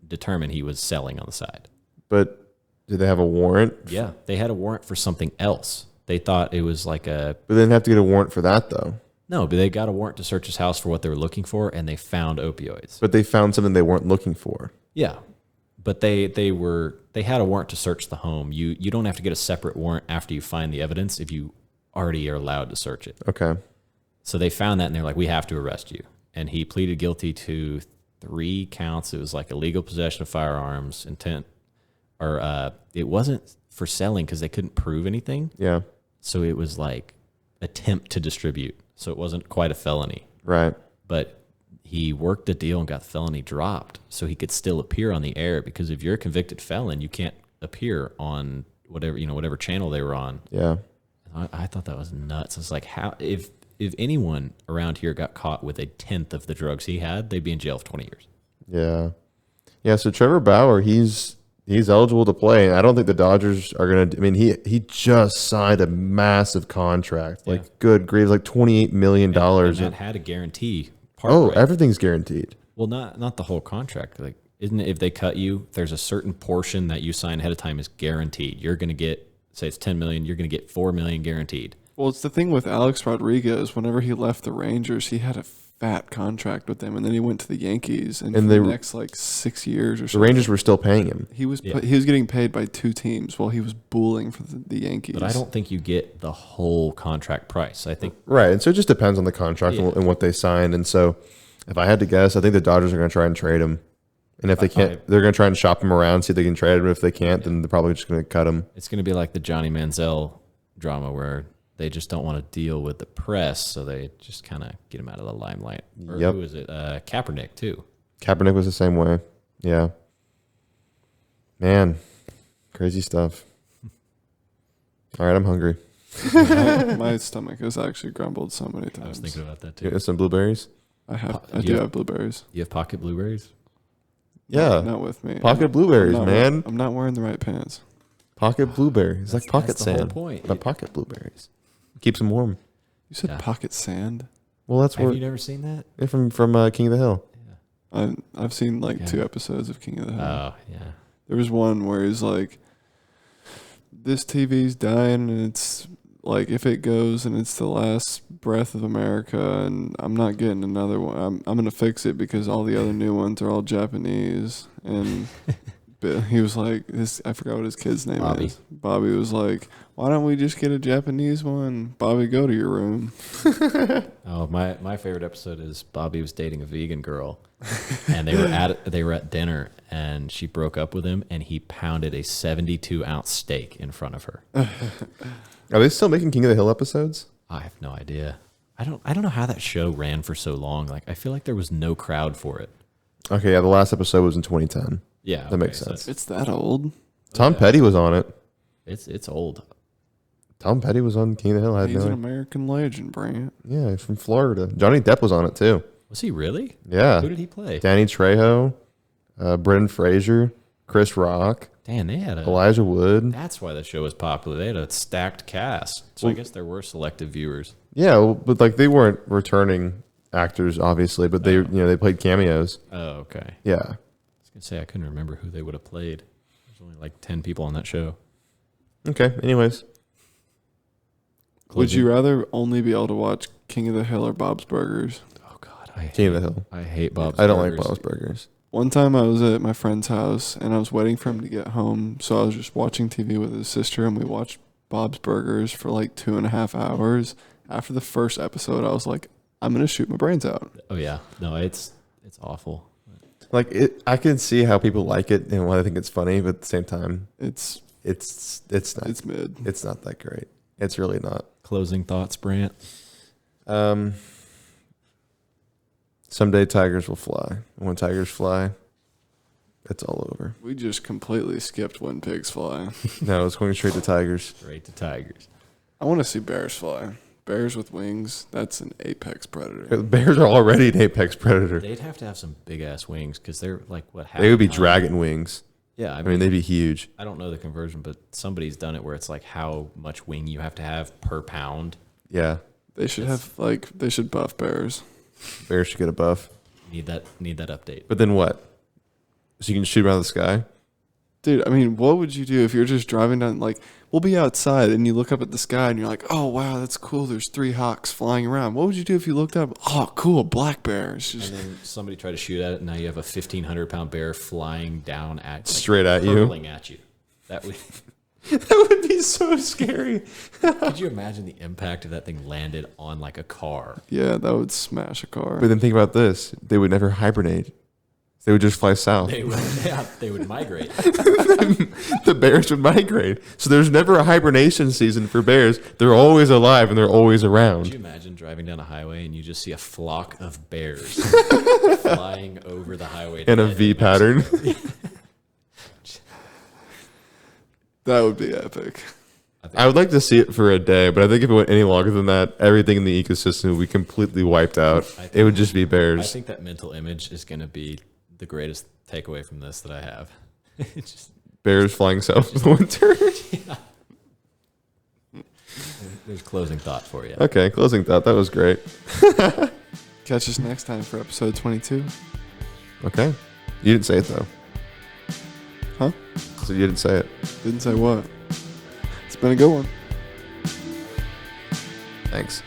determine he was selling on the side. But did they have a warrant? Yeah, they had a warrant for something else. They thought it was like But they didn't have to get a warrant for that, though. No, but they got a warrant to search his house for what they were looking for, and they found opioids. But they found something they weren't looking for. Yeah, but they had a warrant to search the home. You don't have to get a separate warrant after you find the evidence if you already are allowed to search it. Okay. So they found that, and they're like, "We have to arrest you." And he pleaded guilty to 3 counts. It was like illegal possession of firearms, intent, or it wasn't for selling because they couldn't prove anything. Yeah. So it was like attempt to distribute. So it wasn't quite a felony. Right. But he worked the deal and got the felony dropped so he could still appear on the air, because if you're a convicted felon, you can't appear on whatever channel they were on. Yeah. I thought that was nuts. It's like, how if anyone around here got caught with 1/10 of the drugs he had, they'd be in jail for 20 years. Yeah. Yeah, so Trevor Bauer, he's eligible to play. And I don't think the Dodgers are going to. I mean, he just signed a massive contract. Like, good grief, like $28 million. And that had a guarantee part. Oh, right? Everything's guaranteed. Well, not the whole contract. Like, isn't it, if they cut you, there's a certain portion that you sign ahead of time is guaranteed. You're going to get, say it's $10 million, you're going to get $4 million guaranteed. Well, it's the thing with Alex Rodriguez. Whenever he left the Rangers, he had a fat contract with them, and then he went to the Yankees, and for the next like 6 years or so, the Rangers were still paying him. He was getting paid by 2 teams while he was booling for the Yankees. But I don't think you get the whole contract price. I think right, and so it just depends on the contract and what they signed. And so, if I had to guess, I think the Dodgers are going to try and trade him. And if they can't, they're going to try and shop him around, see if they can trade him. If they can't, then they're probably just going to cut him. It's going to be like the Johnny Manziel drama where they just don't want to deal with the press, so they just kind of get him out of the limelight. Or Yep. who is it? Kaepernick too. Kaepernick was the same way. Yeah. Man, crazy stuff. All right, I'm hungry. My stomach has actually grumbled so many times. I was thinking about that You too. got some blueberries? I do have blueberries. You have pocket blueberries? Yeah. Not with me. Pocket blueberries, I'm not man. I'm not wearing the right pants. Pocket blueberries. It's like pocket That's the whole sand. point. But pocket blueberries. Keeps them warm. You said Yeah. pocket sand? Well, that's Have where you never seen that? they're from King of the Hill. I've seen like Yeah. 2 episodes of King of the Hill. Oh, yeah. There was one where he's like, this TV's dying and it's like, if it goes and it's the last breath of America and I'm not getting another one, I'm going to fix it because all the other new ones are all Japanese. And but he was like, I forgot what his kid's name Bobby. is. Bobby was like, why don't we just get a Japanese one? Bobby, go to your room. Oh, my favorite episode is Bobby was dating a vegan girl, and they were at dinner, and she broke up with him, and he pounded a 72-ounce steak in front of her. Are they still making King of the Hill episodes? I have no idea. I don't know how that show ran for so long. Like, I feel like there was no crowd for it. Okay, yeah, the last episode was in 2010. Yeah, That makes so sense. It's that old. Tom yeah. Petty was on it. It's old. Tom Petty was on King of the Hill. I had He's an no American legend, Brandt. Yeah, he's from Florida. Johnny Depp was on it too. Was he really? Yeah. Who did he play? Danny Trejo, Brendan Fraser, Chris Rock, Dan, they had a. Elijah Wood. That's why the show was popular. They had a stacked cast, so I guess there were selective viewers. Yeah, well, but like they weren't returning actors, obviously, but they they played cameos. Oh, okay. Yeah. I was gonna say I couldn't remember who they would have played. There's only like 10 people on that show. Okay. Anyways, Would you rather only be able to watch King of the Hill or Bob's Burgers? Oh God, King of the Hill. I hate Bob's. I don't like Burgers. Bob's Burgers. One time I was at my friend's house and I was waiting for him to get home, so I was just watching TV with his sister and we watched Bob's Burgers for like 2.5 hours. After the first episode, I was like, I'm gonna shoot my brains out. Oh yeah, no, it's awful. Like it, I can see how people like it and why they think it's funny, but at the same time, It's it's not. it's mid. It's not that great. It's really not. Closing thoughts, Brandt. Someday tigers will fly. And when tigers fly, it's all over. We just completely skipped When Pigs Fly. No, it's going straight to tigers. Straight to tigers. I want to see bears fly. Bears with wings, that's an apex predator. Bears are already an apex predator. They'd have to have some big ass wings because they're like what? Half They would be the time. dragon wings. Yeah, I I mean, mean, they'd be huge. I don't know the conversion, but somebody's done it where it's like how much wing you have to have per pound. Yeah. They should It's- have they should buff bears. Bears should get a buff. Need that update. But then what? So you can shoot around the sky? Dude, I mean, what would you do if you're just driving down, like, we'll be outside and you look up at the sky and you're like, oh, wow, that's cool. There's 3 hawks flying around. What would you do if you looked up? Oh, cool, a black bear. It's just, And then somebody tried to shoot at it, and now you have a 1,500-pound bear flying down at Straight at you. hurtling at you. That would. That would be so scary. Could you imagine the impact if that thing landed on like a car? yeah, that would smash a car. But then think about this. They would never hibernate. They would just fly south. They would migrate. The bears would migrate. So there's never a hibernation season for bears. They're always alive and they're always Could around. you imagine driving down a highway and you just see a flock of bears flying over the highway In a to V Mexico? pattern. That would be epic. I would like to see it for a day, but I think if it went any longer than that, everything in the ecosystem would be completely wiped out. It would just be I bears. think that mental image is going to be the greatest takeaway from this that I have. It's just, Bears flying south in the winter. there's closing thought for you. Okay, closing thought. That was great. Catch us next time for episode 22. Okay. You didn't say it, though. Huh? So you didn't say it. Didn't say what. It's been a good one. Thanks.